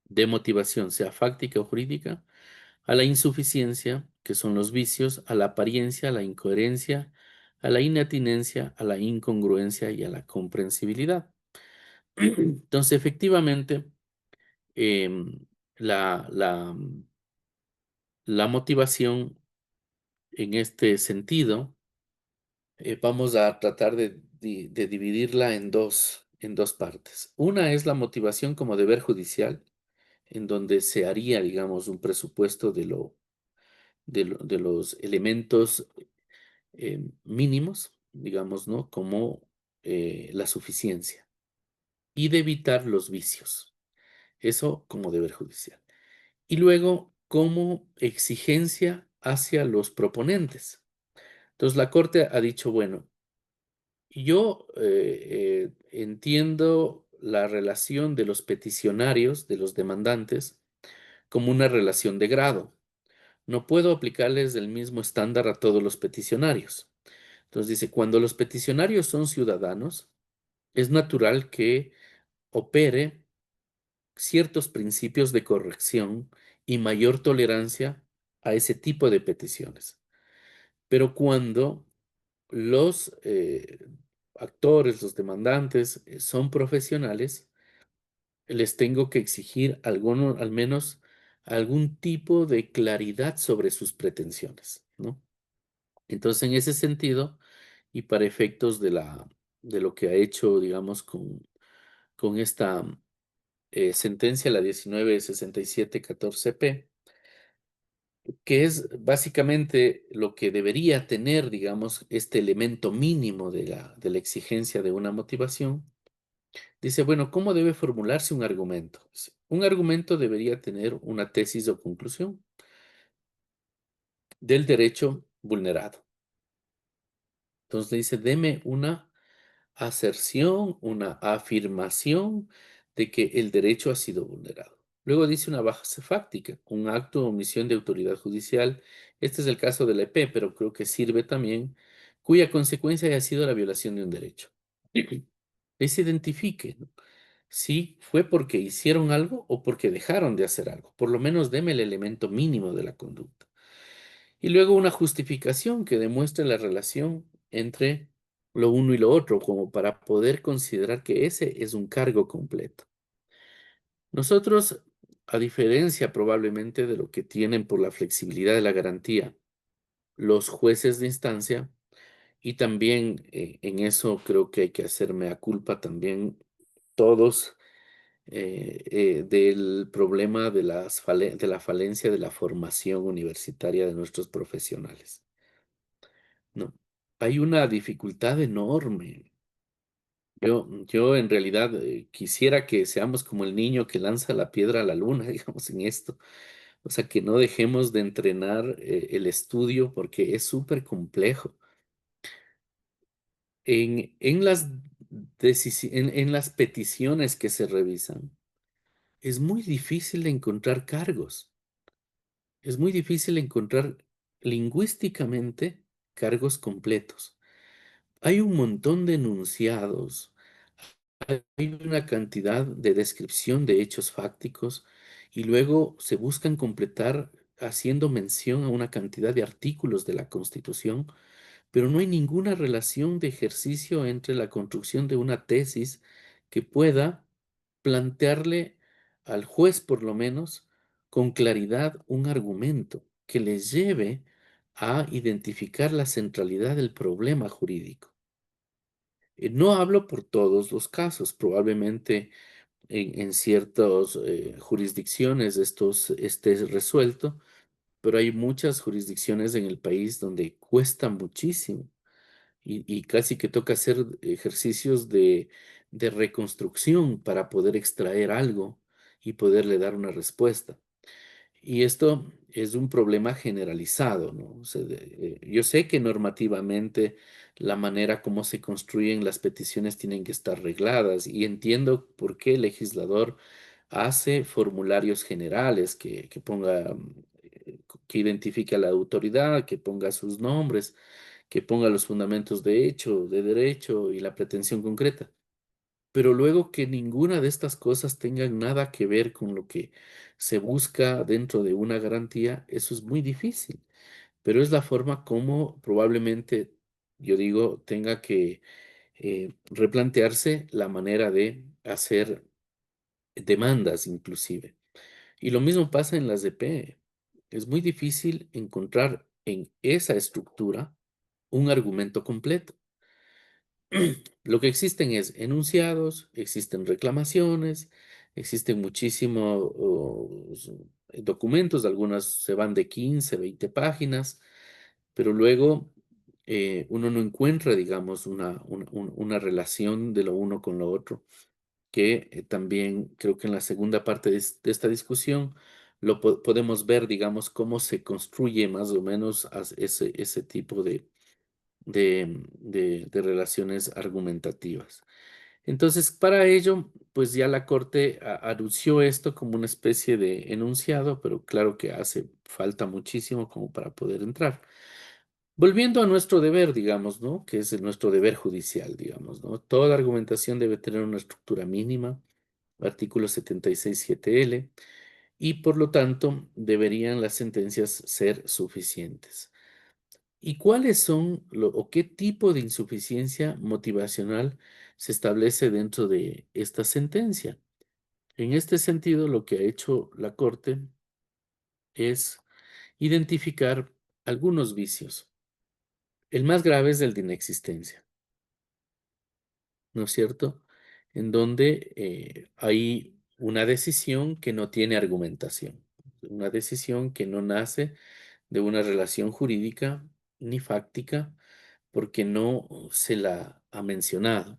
D: de motivación, sea fáctica o jurídica, a la insuficiencia, que son los vicios, a la apariencia, a la incoherencia, a la inatinencia, a la incongruencia y a la comprensibilidad. Entonces, efectivamente, em, la, la, la motivación en este sentido, vamos a tratar de dividirla en dos partes. Una es la motivación como deber judicial, en donde se haría, digamos, un presupuesto de los elementos mínimos, digamos, ¿no? Como la suficiencia y de evitar los vicios. Eso como deber judicial. Y luego como exigencia hacia los proponentes. Entonces la Corte ha dicho, bueno, yo entiendo la relación de los peticionarios, de los demandantes, como una relación de grado. no puedo aplicarles el mismo estándar a todos los peticionarios. Entonces dice, cuando los peticionarios son ciudadanos, es natural que opere ciertos principios de corrección y mayor tolerancia a ese tipo de peticiones. Pero cuando los actores, los demandantes, son profesionales, les tengo que exigir al menos algún tipo de claridad sobre sus pretensiones, ¿no? Entonces, en ese sentido, y para efectos de lo que ha hecho, digamos, con esta sentencia, la 1967-14P, que es básicamente lo que debería tener, digamos, este elemento mínimo de la exigencia de una motivación. Dice, bueno, ¿cómo debe formularse un argumento? Dice, un argumento debería tener una tesis o conclusión del derecho vulnerado. Entonces dice, deme una aserción, una afirmación de que el derecho ha sido vulnerado. Luego dice una base fáctica, un acto o omisión de autoridad judicial. Este es el caso de la EP, pero creo que sirve también, cuya consecuencia haya sido la violación de un derecho. Que se identifique, ¿no? Si fue porque hicieron algo o porque dejaron de hacer algo. Por lo menos deme el elemento mínimo de la conducta. Y luego una justificación que demuestre la relación entre lo uno y lo otro, como para poder considerar que ese es un cargo completo. Nosotros, a diferencia probablemente de lo que tienen por la flexibilidad de la garantía los jueces de instancia, y también en eso creo que hay que hacerme a culpa también todos del problema de la falencia de la formación universitaria de nuestros profesionales. No, hay una dificultad enorme. Yo en realidad quisiera que seamos como el niño que lanza la piedra a la luna, digamos, en esto. O sea, que no dejemos de entrenar el estudio porque es súper complejo. En las peticiones que se revisan, es muy difícil encontrar cargos. Es muy difícil encontrar lingüísticamente cargos completos. Hay un montón de enunciados, hay una cantidad de descripción de hechos fácticos y luego se buscan completar haciendo mención a una cantidad de artículos de la Constitución, pero no hay ninguna relación de ejercicio entre la construcción de una tesis que pueda plantearle al juez, por lo menos, con claridad un argumento que les lleve a identificar la centralidad del problema jurídico. No hablo por todos los casos, probablemente en ciertas jurisdicciones esto esté resuelto, pero hay muchas jurisdicciones en el país donde cuesta muchísimo y casi que toca hacer ejercicios de reconstrucción para poder extraer algo y poderle dar una respuesta. Y esto es un problema generalizado, ¿no? O sea, yo sé que normativamente la manera como se construyen las peticiones tienen que estar regladas y entiendo por qué el legislador hace formularios generales que ponga, que identifique a la autoridad, que ponga sus nombres, que ponga los fundamentos de hecho, de derecho y la pretensión concreta. Pero luego que ninguna de estas cosas tengan nada que ver con lo que se busca dentro de una garantía, eso es muy difícil. Pero es la forma como probablemente, yo digo, tenga que replantearse la manera de hacer demandas inclusive. Y lo mismo pasa en las DP. Es muy difícil encontrar en esa estructura un argumento completo. Lo que existen es enunciados, existen reclamaciones, existen muchísimos documentos, algunas se van de 15, 20 páginas, pero luego uno no encuentra, digamos, una relación de lo uno con lo otro, que también creo que en la segunda parte de esta discusión podemos ver, digamos, cómo se construye más o menos ese tipo de relaciones argumentativas. Entonces, para ello, pues ya la Corte anunció esto como una especie de enunciado, pero claro que hace falta muchísimo como para poder entrar. Volviendo a nuestro deber, digamos, ¿no? Que es nuestro deber judicial, digamos, ¿no? Toda argumentación debe tener una estructura mínima, artículo 76.7L, y por lo tanto deberían las sentencias ser suficientes. ¿Y cuáles son o qué tipo de insuficiencia motivacional se establece dentro de esta sentencia? En este sentido, lo que ha hecho la Corte es identificar algunos vicios. El más grave es el de inexistencia, ¿no es cierto? En donde hay una decisión que no tiene argumentación, una decisión que no nace de una relación jurídica ni fáctica, porque no se la ha mencionado.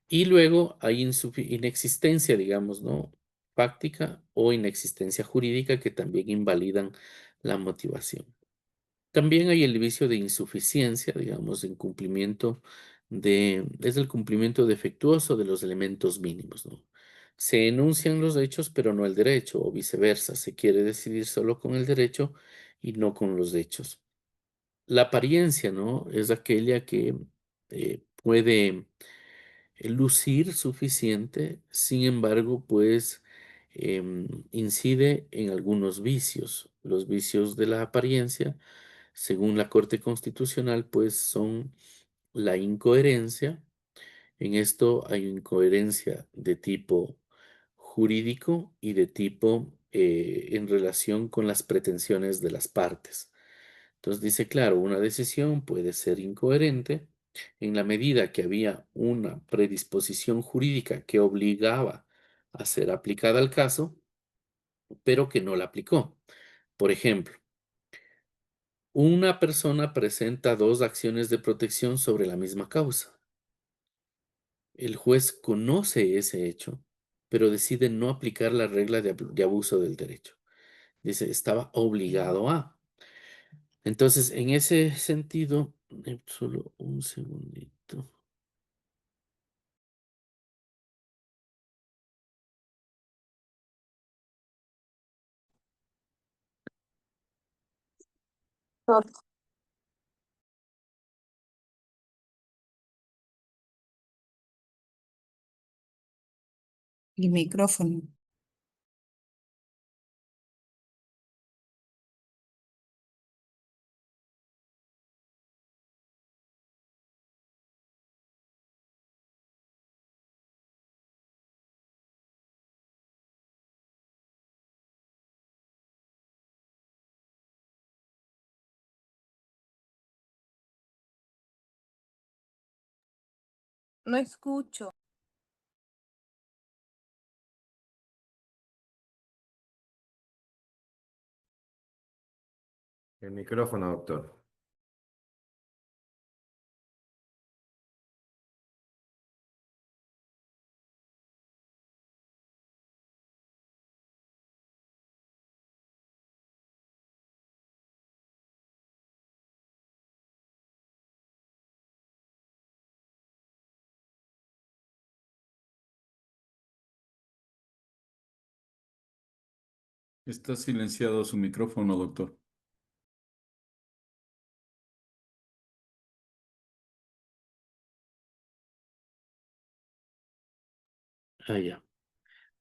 D: Y luego hay inexistencia, digamos, ¿no? Fáctica o inexistencia jurídica que también invalidan la motivación. También hay el vicio de insuficiencia, digamos, de incumplimiento es el cumplimiento defectuoso de los elementos mínimos, ¿no? Se enuncian los hechos, pero no el derecho, o viceversa. Se quiere decidir solo con el derecho y no con los hechos. La apariencia, ¿no? Es aquella que puede lucir suficiente, sin embargo, pues incide en algunos vicios. Los vicios de la apariencia, según la Corte Constitucional, pues son la incoherencia. En esto hay incoherencia de tipo jurídico y de tipo en relación con las pretensiones de las partes. Entonces dice, claro, una decisión puede ser incoherente en la medida que había una predisposición jurídica que obligaba a ser aplicada al caso, pero que no la aplicó. Por ejemplo, una persona presenta dos acciones de protección sobre la misma causa. El juez conoce ese hecho, pero decide no aplicar la regla de abuso del derecho. Dice, estaba obligado a. Entonces, en ese sentido, solo un segundito.
E: El micrófono. No escucho.
F: El micrófono, doctor.
H: Está silenciado su micrófono, doctor.
D: Ah, ya.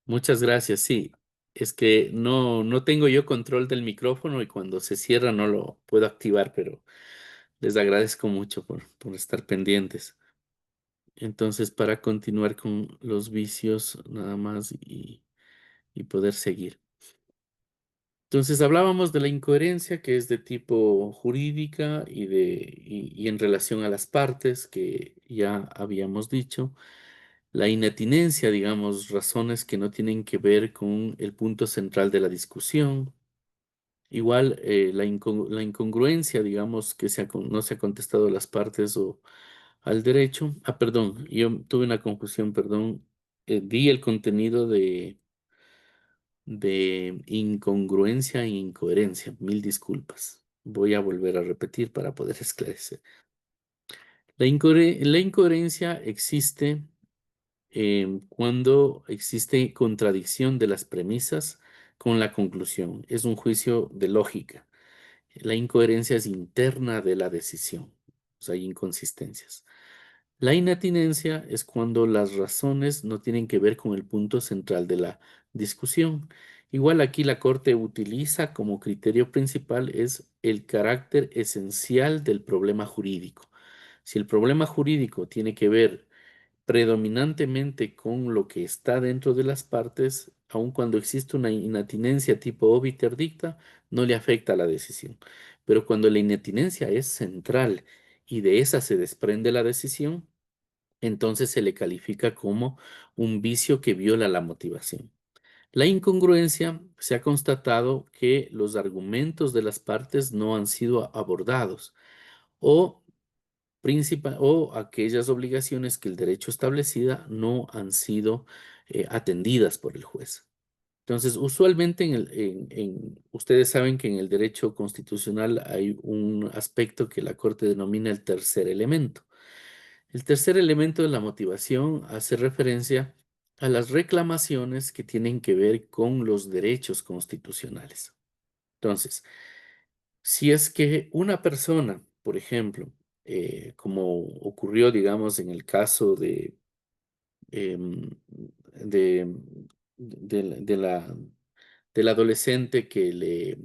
D: Muchas gracias. Sí, es que no tengo yo control del micrófono y cuando se cierra no lo puedo activar, pero les agradezco mucho por estar pendientes. Entonces, para continuar con los vicios nada más y poder seguir. Entonces, hablábamos de la incoherencia que es de tipo jurídica y en relación a las partes que ya habíamos dicho. La inatinencia, digamos, razones que no tienen que ver con el punto central de la discusión. Igual la incongruencia, digamos, que no se ha contestado a las partes o al derecho. Ah, perdón, yo tuve una confusión, perdón. Di el contenido de incongruencia e incoherencia. Mil disculpas. Voy a volver a repetir para poder, esclarecer. La incoherencia existe. cuando existe contradicción de las premisas con la conclusión. Es un juicio de lógica. La incoherencia es interna de la decisión. O sea, hay inconsistencias. La inatinencia es cuando las razones no tienen que ver con el punto central de la discusión. Igual aquí la Corte utiliza como criterio principal es el carácter esencial del problema jurídico. Si el problema jurídico tiene que ver predominantemente con lo que está dentro de las partes, aun cuando existe una inatinencia tipo obiter dicta, no le afecta a la decisión. Pero cuando la inatinencia es central y de esa se desprende la decisión, entonces se le califica como un vicio que viola la motivación. La incongruencia se ha constatado que los argumentos de las partes no han sido abordados o o aquellas obligaciones que el derecho establecida no han sido atendidas por el juez. Entonces, usualmente ustedes saben que en el derecho constitucional hay un aspecto que la Corte denomina el tercer elemento. El tercer elemento de la motivación hace referencia a las reclamaciones que tienen que ver con los derechos constitucionales. Entonces, si es que una persona, por ejemplo, como ocurrió, digamos, en el caso em, de, de la, del adolescente que le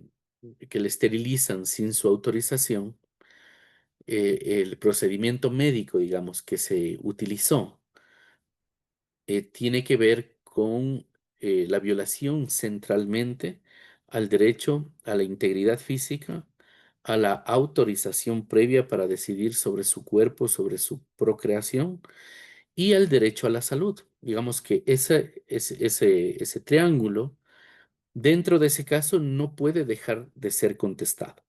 D: esterilizan sin su autorización, el procedimiento médico, digamos, que se utilizó, tiene que ver con la violación centralmente al derecho a la integridad física, a la autorización previa para decidir sobre su cuerpo, sobre su procreación y al derecho a la salud. Digamos que ese triángulo, dentro de ese caso, no puede dejar de ser contestado,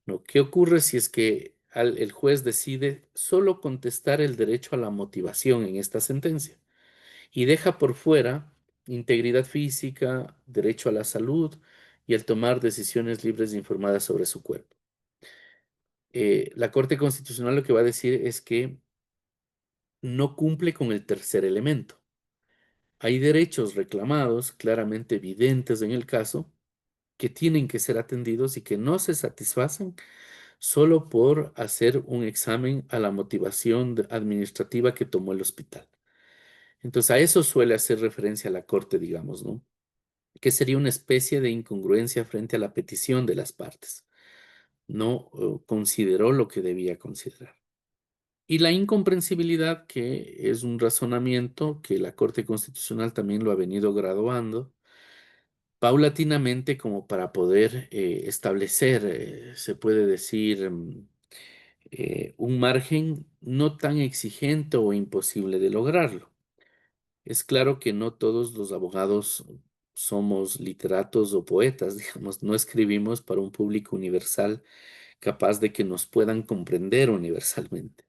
D: ¿no? ¿Qué ocurre si es que el juez decide solo contestar el derecho a la motivación en esta sentencia y deja por fuera integridad física, derecho a la salud y el tomar decisiones libres e informadas sobre su cuerpo? La Corte Constitucional lo que va a decir es que no cumple con el tercer elemento. Hay derechos reclamados, claramente evidentes en el caso, que tienen que ser atendidos y que no se satisfacen solo por hacer un examen a la motivación administrativa que tomó el hospital. Entonces, a eso suele hacer referencia la Corte, digamos, ¿no? Que sería una especie de incongruencia frente a la petición de las partes. No consideró lo que debía considerar. Y la incomprensibilidad, que es un razonamiento que la Corte Constitucional también lo ha venido graduando paulatinamente como para poder establecer, se puede decir, un margen no tan exigente o imposible de lograrlo. Es claro que no todos los abogados somos literatos o poetas, digamos, no escribimos para un público universal capaz de que nos puedan comprender universalmente.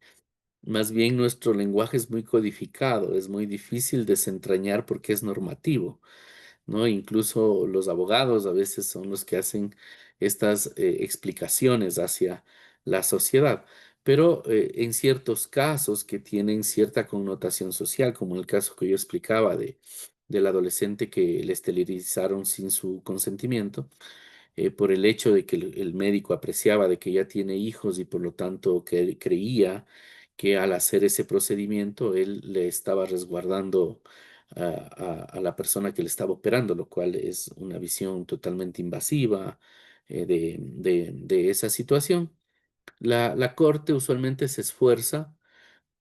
D: Más bien nuestro lenguaje es muy codificado, es muy difícil desentrañar porque es normativo, ¿no? Incluso los abogados a veces son los que hacen estas explicaciones hacia la sociedad. Pero en ciertos casos que tienen cierta connotación social, como el caso que yo explicaba del adolescente que le esterilizaron sin su consentimiento, por el hecho de que el médico apreciaba de que ella tiene hijos y por lo tanto que creía que al hacer ese procedimiento él le estaba resguardando a la persona que le estaba operando, lo cual es una visión totalmente invasiva de esa situación. La corte usualmente se esfuerza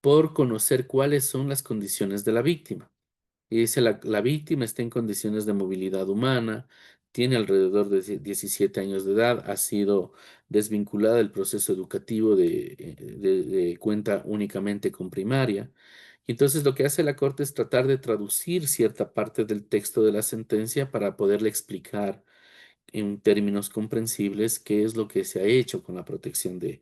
D: por conocer cuáles son las condiciones de la víctima. Y dice, la víctima está en condiciones de movilidad humana, tiene alrededor de 17 años de edad, ha sido desvinculada del proceso educativo de cuenta únicamente con primaria. Y entonces lo que hace la Corte es tratar de traducir cierta parte del texto de la sentencia para poderle explicar en términos comprensibles qué es lo que se ha hecho con la protección de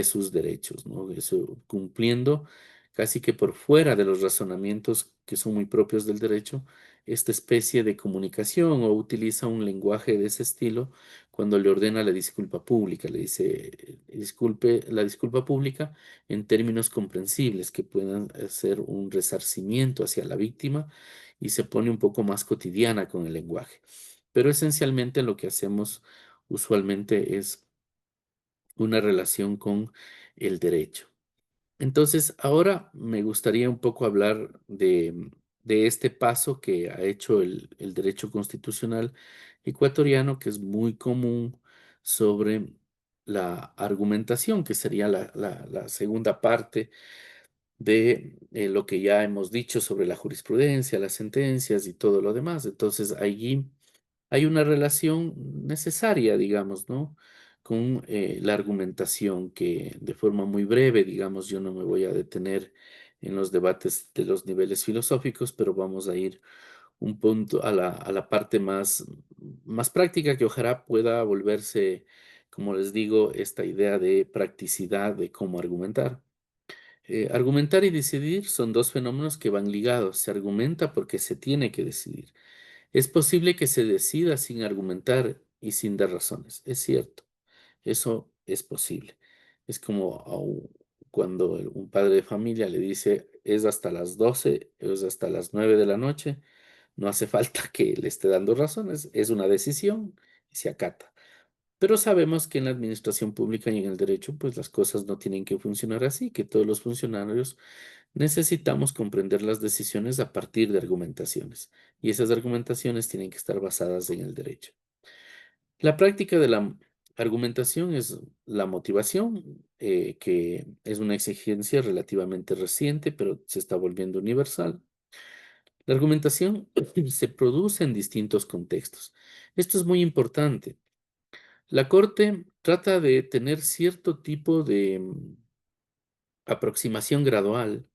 D: sus derechos, ¿no? Eso cumpliendo casi que por fuera de los razonamientos que son muy propios del derecho, esta especie de comunicación o utiliza un lenguaje de ese estilo cuando le ordena la disculpa pública. Le dice, disculpe la disculpa pública en términos comprensibles que puedan ser un resarcimiento hacia la víctima y se pone un poco más cotidiana con el lenguaje. Pero esencialmente lo que hacemos usualmente es una relación con el derecho. Entonces, ahora me gustaría un poco hablar de este paso que ha hecho el derecho constitucional ecuatoriano, que es muy común sobre la argumentación, que sería la segunda parte de lo que ya hemos dicho sobre la jurisprudencia, las sentencias y todo lo demás. Entonces, allí hay una relación necesaria, digamos, ¿no? Con la argumentación que de forma muy breve, digamos, yo no me voy a detener en los debates de los niveles filosóficos, pero vamos a ir un punto a la parte más práctica que ojalá pueda volverse, como les digo, esta idea de practicidad de cómo argumentar. Argumentar y decidir son dos fenómenos que van ligados. Se argumenta porque se tiene que decidir. Es posible que se decida sin argumentar y sin dar razones. Es cierto, eso es posible. Es como cuando un padre de familia le dice es hasta las 12, es hasta las 9 de la noche. No hace falta que le esté dando razones. Es una decisión y se acata. Pero sabemos que en la administración pública y en el derecho, pues las cosas no tienen que funcionar así, que todos los funcionarios necesitamos comprender las decisiones a partir de argumentaciones, y esas argumentaciones tienen que estar basadas en el derecho. La práctica de la argumentación es la motivación, que es una exigencia relativamente reciente, pero se está volviendo universal. La argumentación se produce en distintos contextos. Esto es muy importante. La Corte trata de tener cierto tipo de aproximación gradual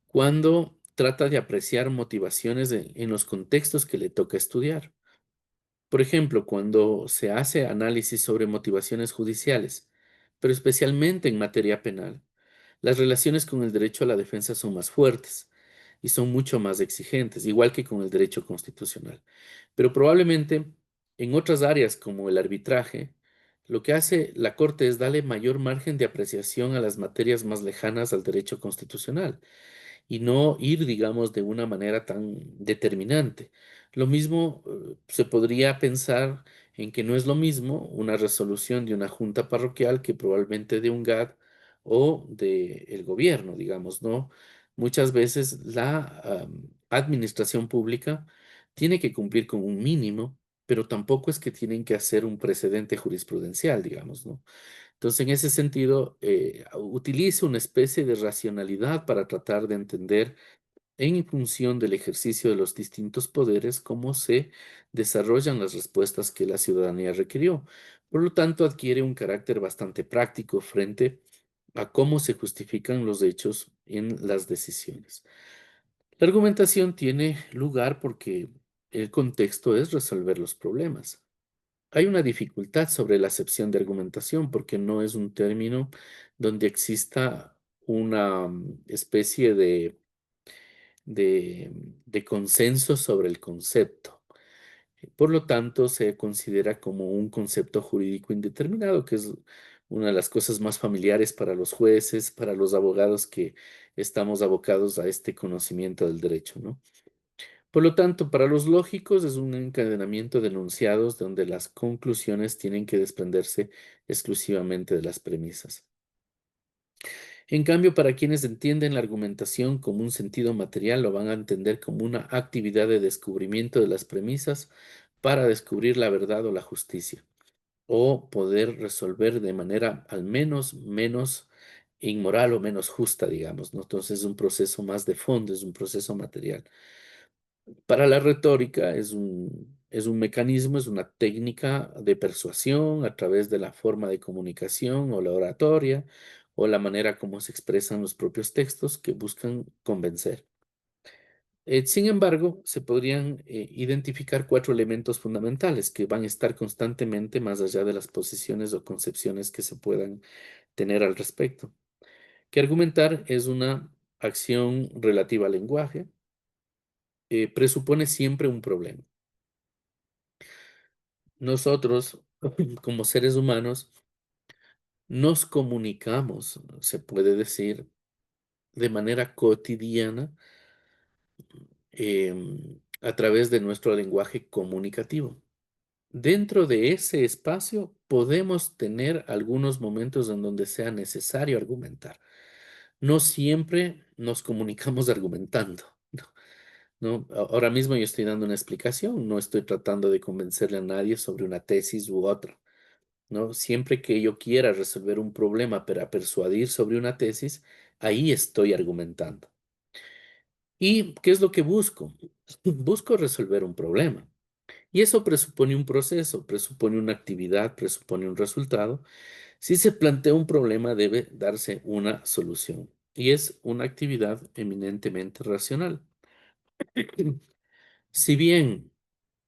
D: cuando trata de apreciar motivaciones en los contextos que le toca estudiar. Por ejemplo, cuando se hace análisis sobre motivaciones judiciales, pero especialmente en materia penal, las relaciones con el derecho a la defensa son más fuertes y son mucho más exigentes, igual que con el derecho constitucional. Pero probablemente en otras áreas como el arbitraje, lo que hace la Corte es darle mayor margen de apreciación a las materias más lejanas al derecho constitucional y no ir, digamos, de una manera tan determinante. Lo mismo se podría pensar en que no es lo mismo una resolución de una junta parroquial que probablemente de un GAD o del gobierno, digamos, ¿no? Muchas veces la administración pública tiene que cumplir con un mínimo, pero tampoco es que tienen que hacer un precedente jurisprudencial, digamos, ¿no? Entonces, en ese sentido, utilizo una especie de racionalidad para tratar de entender, en función del ejercicio de los distintos poderes, cómo se desarrollan las respuestas que la ciudadanía requirió. Por lo tanto, adquiere un carácter bastante práctico frente a cómo se justifican los hechos en las decisiones. La argumentación tiene lugar porque el contexto es resolver los problemas. Hay una dificultad sobre la acepción de argumentación porque no es un término donde exista una especie de consenso sobre el concepto. Por lo tanto, se considera como un concepto jurídico indeterminado, que es una de las cosas más familiares para los jueces, para los abogados que estamos abocados a este conocimiento del derecho, ¿no? Por lo tanto, para los lógicos es un encadenamiento de enunciados donde las conclusiones tienen que desprenderse exclusivamente de las premisas. En cambio, para quienes entienden la argumentación como un sentido material, lo van a entender como una actividad de descubrimiento de las premisas para descubrir la verdad o la justicia, o poder resolver de manera al menos menos inmoral o menos justa, digamos, ¿no? Entonces es un proceso más de fondo, es un proceso material. Para la retórica es un mecanismo, es una técnica de persuasión a través de la forma de comunicación o la oratoria o la manera como se expresan los propios textos que buscan convencer. Sin embargo, se podrían identificar cuatro elementos fundamentales que van a estar constantemente más allá de las posiciones o concepciones que se puedan tener al respecto. Que argumentar es una acción relativa al lenguaje, presupone siempre un problema. Nosotros, como seres humanos, nos comunicamos, se puede decir, de manera cotidiana a través de nuestro lenguaje comunicativo. Dentro de ese espacio podemos tener algunos momentos en donde sea necesario argumentar. No siempre nos comunicamos argumentando. ¿No? Ahora mismo yo estoy dando una explicación, no estoy tratando de convencerle a nadie sobre una tesis u otra. ¿No? Siempre que yo quiera resolver un problema para persuadir sobre una tesis, ahí estoy argumentando. ¿Y qué es lo que busco? Busco resolver un problema. Y eso presupone un proceso, presupone una actividad, presupone un resultado. Si se plantea un problema, debe darse una solución. Y es una actividad eminentemente racional. Si bien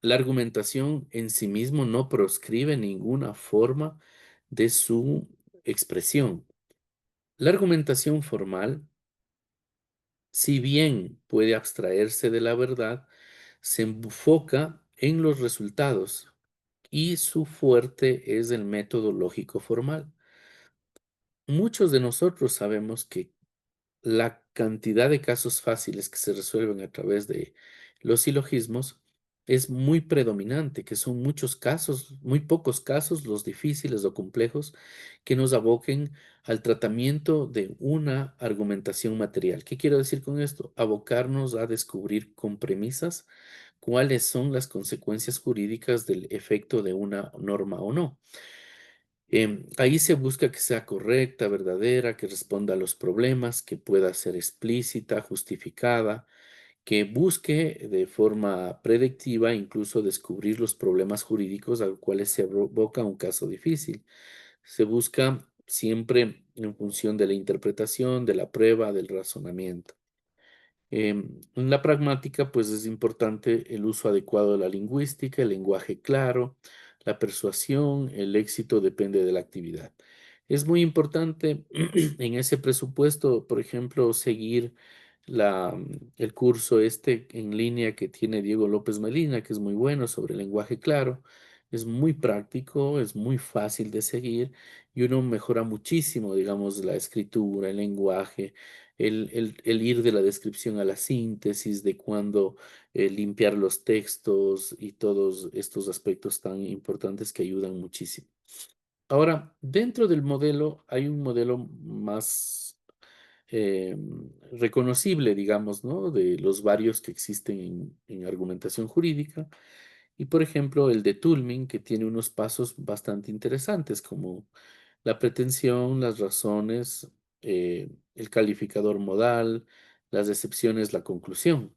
D: la argumentación en sí mismo no proscribe ninguna forma de su expresión, la argumentación formal, si bien puede abstraerse de la verdad, se enfoca en los resultados y su fuerte es el método lógico formal. Muchos de nosotros sabemos que la cantidad de casos fáciles que se resuelven a través de los silogismos es muy predominante, que son muchos casos, muy pocos casos, los difíciles o complejos, que nos aboquen al tratamiento de una argumentación material. ¿Qué quiero decir con esto? Abocarnos a descubrir con premisas cuáles son las consecuencias jurídicas del efecto de una norma o no. Ahí se busca que sea correcta, verdadera, que responda a los problemas, que pueda ser explícita, justificada, que busque de forma predictiva incluso descubrir los problemas jurídicos a los cuales se aboca un caso difícil. Se busca siempre en función de la interpretación, de la prueba, del razonamiento. En la pragmática, pues es importante el uso adecuado de la lingüística, el lenguaje claro, la persuasión, el éxito depende de la actividad. Es muy importante en ese presupuesto, por ejemplo, seguir el curso este en línea que tiene Diego López Medina, que es muy bueno sobre lenguaje claro. Es muy práctico, es muy fácil de seguir y uno mejora muchísimo, digamos, la escritura, el lenguaje, el ir de la descripción a la síntesis, de cuándo limpiar los textos y todos estos aspectos tan importantes que ayudan muchísimo. Ahora, dentro del modelo hay un modelo más reconocible, digamos, ¿no? De los varios que existen en argumentación jurídica. Y, por ejemplo, el de Toulmin, que tiene unos pasos bastante interesantes, como la pretensión, las razones, el calificador modal, las excepciones, la conclusión.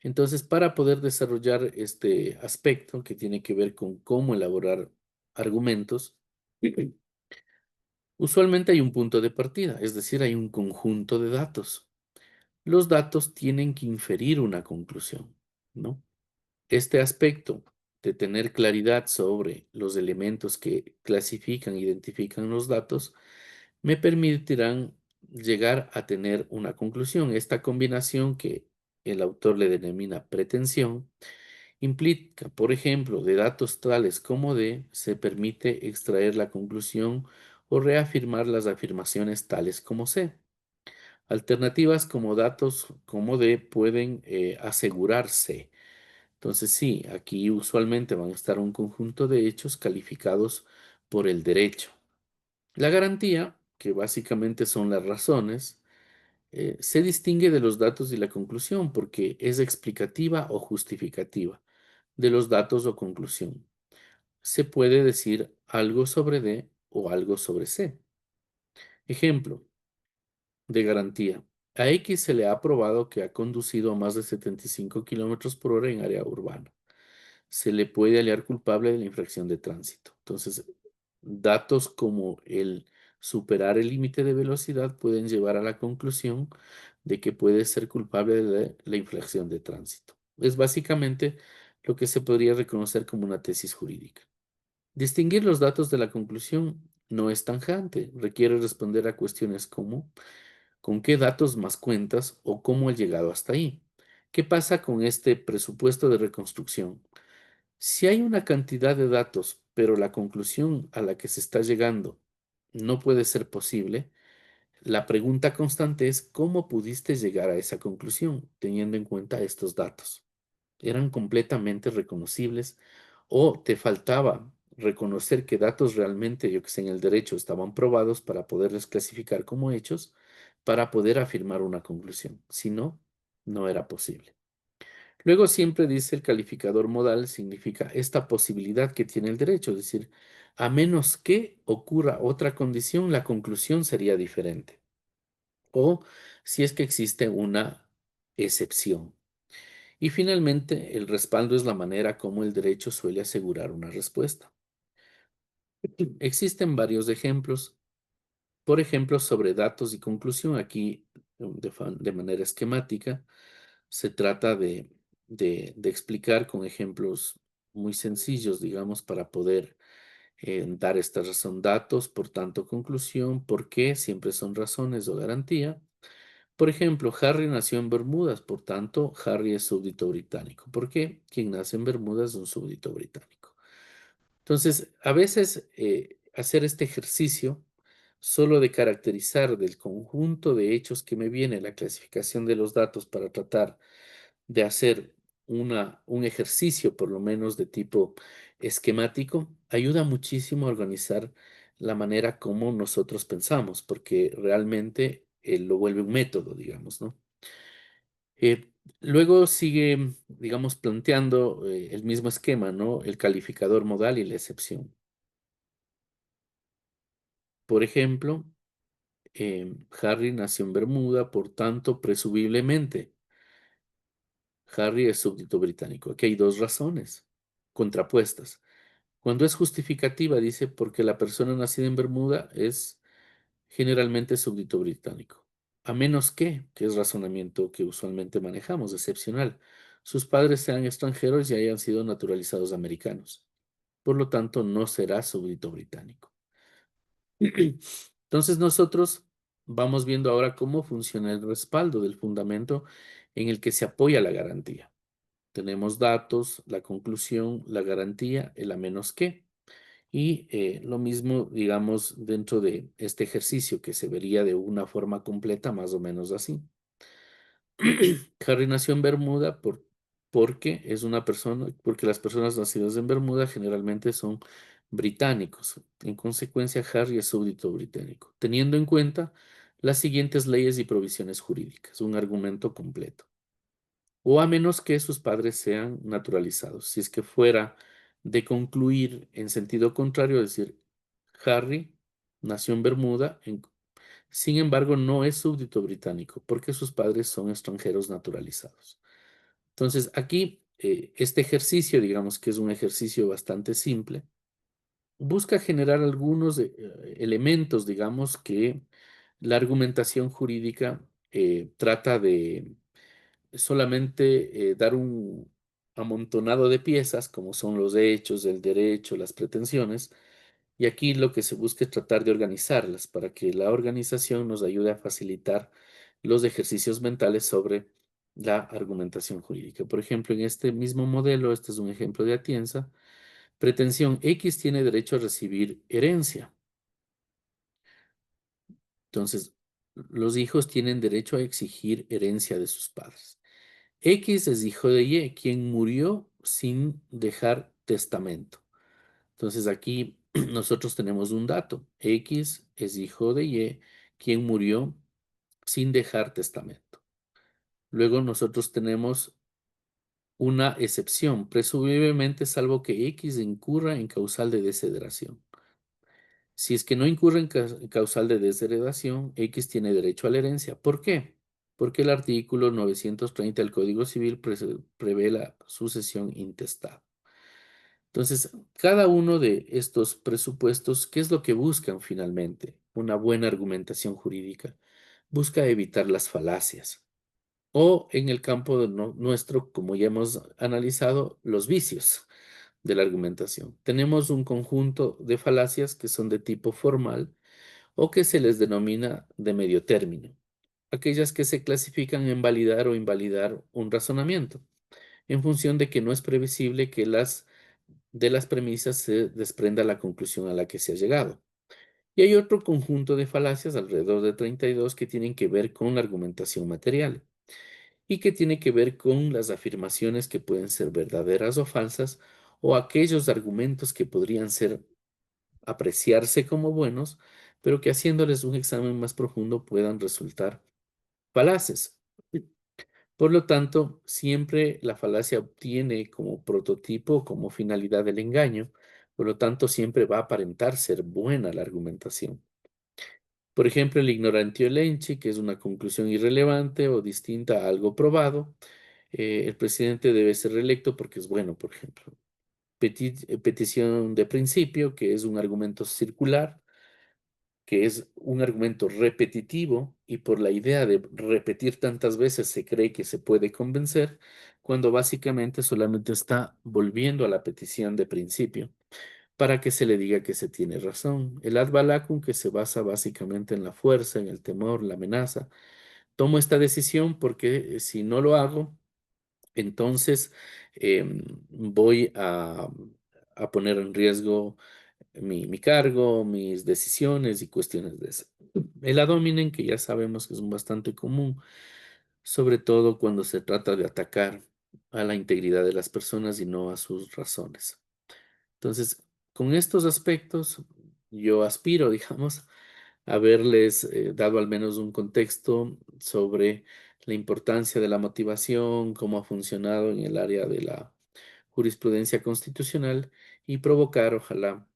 D: Entonces, para poder desarrollar este aspecto que tiene que ver con cómo elaborar argumentos, usualmente hay un punto de partida, es decir, hay un conjunto de datos. Los datos tienen que inferir una conclusión, ¿no? Este aspecto de tener claridad sobre los elementos que clasifican, identifican los datos, me permitirán llegar a tener una conclusión. Esta combinación que el autor le denomina pretensión implica, por ejemplo, de datos tales como de, se permite extraer la conclusión o reafirmar las afirmaciones tales como C. Alternativas como datos como de pueden asegurarse. Entonces sí, aquí usualmente van a estar un conjunto de hechos calificados por el derecho. La garantía, que básicamente son las razones, se distingue de los datos y la conclusión porque es explicativa o justificativa de los datos o conclusión. Se puede decir algo sobre D o algo sobre C. Ejemplo de garantía. A X se le ha probado que ha conducido a más de 75 kilómetros por hora en área urbana. Se le puede hallar culpable de la infracción de tránsito. Entonces, datos como el superar el límite de velocidad pueden llevar a la conclusión de que puede ser culpable de la infracción de tránsito. Es básicamente lo que se podría reconocer como una tesis jurídica. Distinguir los datos de la conclusión no es tanjante, requiere responder a cuestiones como ¿con qué datos más cuentas o cómo he llegado hasta ahí? ¿Qué pasa con este presupuesto de reconstrucción? Si hay una cantidad de datos, pero la conclusión a la que se está llegando no puede ser posible, la pregunta constante es ¿cómo pudiste llegar a esa conclusión teniendo en cuenta estos datos? ¿Eran completamente reconocibles o te faltaba reconocer que datos realmente, yo que sé, en el derecho estaban probados para poderles clasificar como hechos, para poder afirmar una conclusión? Si no, no era posible. Luego siempre dice el calificador modal, significa esta posibilidad que tiene el derecho, es decir, a menos que ocurra otra condición, la conclusión sería diferente. O si es que existe una excepción. Y finalmente, el respaldo es la manera como el derecho suele asegurar una respuesta. Existen varios ejemplos, por ejemplo, sobre datos y conclusión. Aquí, de manera esquemática, se trata de explicar con ejemplos muy sencillos, digamos, para poder dar esta razón. Datos, por tanto, conclusión, por qué, siempre son razones o garantía. Por ejemplo, Harry nació en Bermudas, por tanto, Harry es súbdito británico. ¿Por qué? Quien nace en Bermudas es un súbdito británico. Entonces, a veces hacer este ejercicio solo de caracterizar del conjunto de hechos que me viene la clasificación de los datos para tratar de hacer un ejercicio, por lo menos de tipo esquemático, ayuda muchísimo a organizar la manera como nosotros pensamos, porque realmente lo vuelve un método, digamos, ¿no? Luego sigue, digamos, planteando el mismo esquema, ¿no? El calificador modal y la excepción. Por ejemplo, Harry nació en Bermuda, por tanto, presumiblemente, Harry es súbdito británico. Aquí hay dos razones contrapuestas. Cuando es justificativa, dice, porque la persona nacida en Bermuda es generalmente súbdito británico. A menos que es razonamiento que usualmente manejamos, excepcional, sus padres sean extranjeros y hayan sido naturalizados americanos. Por lo tanto, no será súbdito británico. Entonces nosotros vamos viendo ahora cómo funciona el respaldo del fundamento en el que se apoya la garantía. Tenemos datos, la conclusión, la garantía, el a menos que. Y lo mismo, digamos, dentro de este ejercicio que se vería de una forma completa, más o menos así. Harry nació en Bermuda porque es una persona, porque las personas nacidas en Bermuda generalmente son británicos. En consecuencia, Harry es súbdito británico, teniendo en cuenta las siguientes leyes y provisiones jurídicas, un argumento completo. O a menos que sus padres sean naturalizados. Si es que fuera de concluir en sentido contrario, es decir, Harry nació en Bermuda, sin embargo, no es súbdito británico porque sus padres son extranjeros naturalizados. Entonces, aquí, este ejercicio, digamos que es un ejercicio bastante simple, busca generar algunos elementos, digamos, que la argumentación jurídica trata de solamente dar un amontonado de piezas, como son los hechos, el derecho, las pretensiones, y aquí lo que se busca es tratar de organizarlas para que la organización nos ayude a facilitar los ejercicios mentales sobre la argumentación jurídica. Por ejemplo, en este mismo modelo, este es un ejemplo de Atienza, pretensión X tiene derecho a recibir herencia. Entonces, los hijos tienen derecho a exigir herencia de sus padres. X es hijo de Y, quien murió sin dejar testamento. Entonces aquí nosotros tenemos un dato. X es hijo de Y, quien murió sin dejar testamento. Luego nosotros tenemos una excepción, presumiblemente salvo que X incurra en causal de desheredación. Si es que no incurre en causal de desheredación, X tiene derecho a la herencia. ¿Por qué? Porque el artículo 930 del Código Civil prevé la sucesión intestada. Entonces, cada uno de estos presupuestos, ¿qué es lo que buscan finalmente? Una buena argumentación jurídica. Busca evitar las falacias. O en el campo de nuestro, como ya hemos analizado, los vicios de la argumentación. Tenemos un conjunto de falacias que son de tipo formal o que se les denomina de medio término. aquellas que se clasifican en validar o invalidar un razonamiento, en función de que no es previsible que de las premisas se desprenda la conclusión a la que se ha llegado. Y hay otro conjunto de falacias, alrededor de 32, que tienen que ver con la argumentación material y que tiene que ver con las afirmaciones que pueden ser verdaderas o falsas, o aquellos argumentos que podrían apreciarse como buenos, pero que haciéndoles un examen más profundo puedan resultar falaces. Por lo tanto, siempre la falacia obtiene como prototipo, como finalidad el engaño, por lo tanto, siempre va a aparentar ser buena la argumentación. Por ejemplo, el ignorantio elenchi, que es una conclusión irrelevante o distinta a algo probado. El presidente debe ser reelecto porque es bueno, por ejemplo. Petición de principio, que es un argumento circular, que es un argumento repetitivo y por la idea de repetir tantas veces se cree que se puede convencer, cuando básicamente solamente está volviendo a la petición de principio para que se le diga que se tiene razón. El ad valacum, que se basa básicamente en la fuerza, en el temor, la amenaza. Tomo esta decisión porque si no lo hago, entonces voy a poner en riesgo mi cargo, mis decisiones y cuestiones de eso. El ad hominem, que ya sabemos que es un bastante común, sobre todo cuando se trata de atacar a la integridad de las personas y no a sus razones. Entonces, con estos aspectos, yo aspiro, digamos, haberles dado al menos un contexto sobre la importancia de la motivación, cómo ha funcionado en el área de la jurisprudencia constitucional y provocar, ojalá,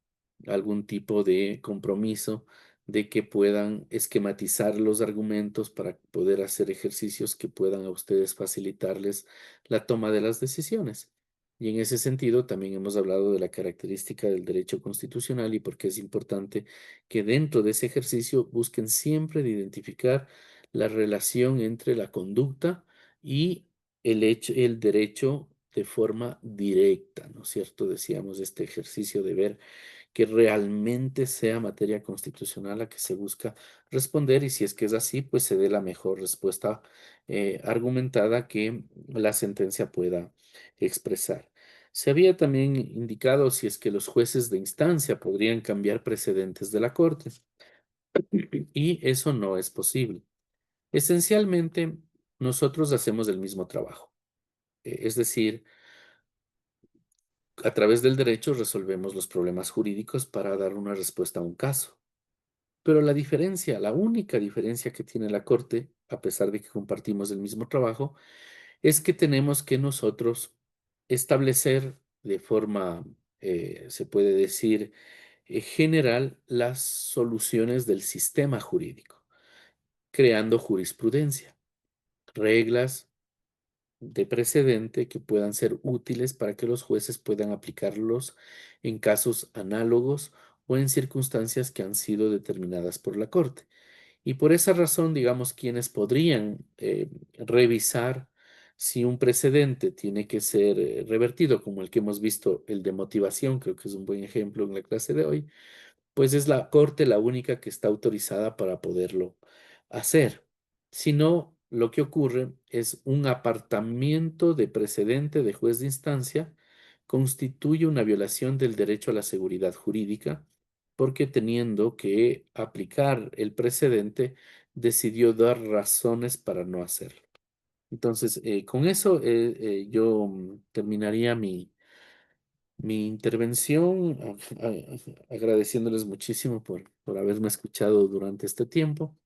D: algún tipo de compromiso de que puedan esquematizar los argumentos para poder hacer ejercicios que puedan a ustedes facilitarles la toma de las decisiones. Y en ese sentido, también hemos hablado de la característica del derecho constitucional y por qué es importante que dentro de ese ejercicio busquen siempre de identificar la relación entre la conducta y el derecho de forma directa, ¿no es cierto? Decíamos este ejercicio de ver que realmente sea materia constitucional a que se busca responder y si es que es así, pues se dé la mejor respuesta argumentada que la sentencia pueda expresar. Se había también indicado si es que los jueces de instancia podrían cambiar precedentes de la Corte y eso no es posible. Esencialmente, nosotros hacemos el mismo trabajo, es decir, a través del derecho resolvemos los problemas jurídicos para dar una respuesta a un caso. Pero la diferencia, la única diferencia que tiene la Corte, a pesar de que compartimos el mismo trabajo, es que tenemos que nosotros establecer de forma, se puede decir, general, las soluciones del sistema jurídico, creando jurisprudencia, reglas de precedente que puedan ser útiles para que los jueces puedan aplicarlos en casos análogos o en circunstancias que han sido determinadas por la Corte. Y por esa razón, digamos, quienes podrían revisar si un precedente tiene que ser revertido, como el que hemos visto, el de motivación, creo que es un buen ejemplo en la clase de hoy, pues es la Corte la única que está autorizada para poderlo hacer. Si no, lo que ocurre es un apartamiento de precedente de juez de instancia constituye una violación del derecho a la seguridad jurídica porque teniendo que aplicar el precedente decidió dar razones para no hacerlo. Entonces, con eso yo terminaría mi intervención, agradeciéndoles muchísimo por haberme escuchado durante este tiempo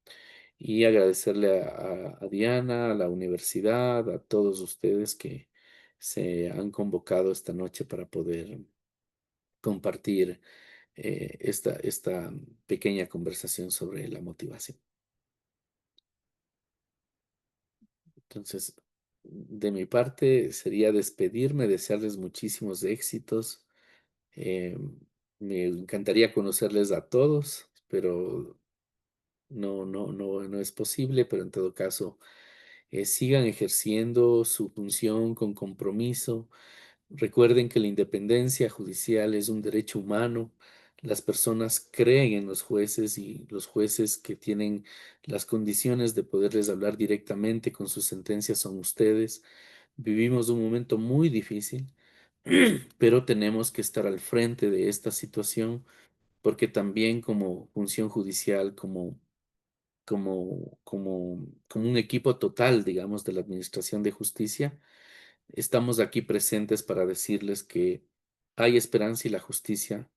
D: y agradecerle a Diana, a la universidad, a todos ustedes que se han convocado esta noche para poder compartir esta pequeña conversación sobre la motivación. Entonces, de mi parte sería despedirme, desearles muchísimos éxitos. Eh, Me encantaría conocerles a todos, pero no es posible, pero en todo caso, sigan ejerciendo su función con compromiso. Recuerden que la independencia judicial es un derecho humano. las personas creen en los jueces y los jueces que tienen las condiciones de poderles hablar directamente con sus sentencias son ustedes. Vivimos un momento muy difícil, pero tenemos que estar al frente de esta situación porque también como función judicial, como un equipo total, digamos, de la Administración de Justicia, estamos aquí presentes para decirles que hay esperanza y la justicia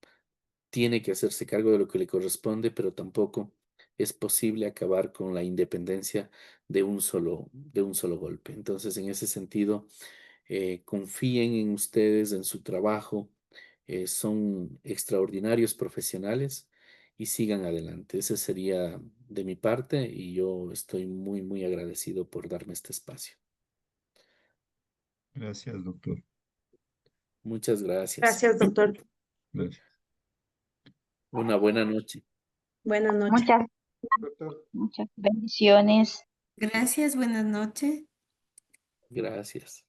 D: tiene que hacerse cargo de lo que le corresponde, pero tampoco es posible acabar con la independencia de un solo golpe. Entonces, en ese sentido, confíen en ustedes, en su trabajo, son extraordinarios profesionales y sigan adelante. Ese sería de mi parte y yo estoy muy, muy agradecido por darme este espacio.
H: Gracias, doctor.
D: Muchas gracias.
F: Gracias, doctor.
H: Gracias.
D: Una buena noche.
F: Buenas noches.
I: Muchas bendiciones.
E: Gracias, buenas noches.
D: Gracias.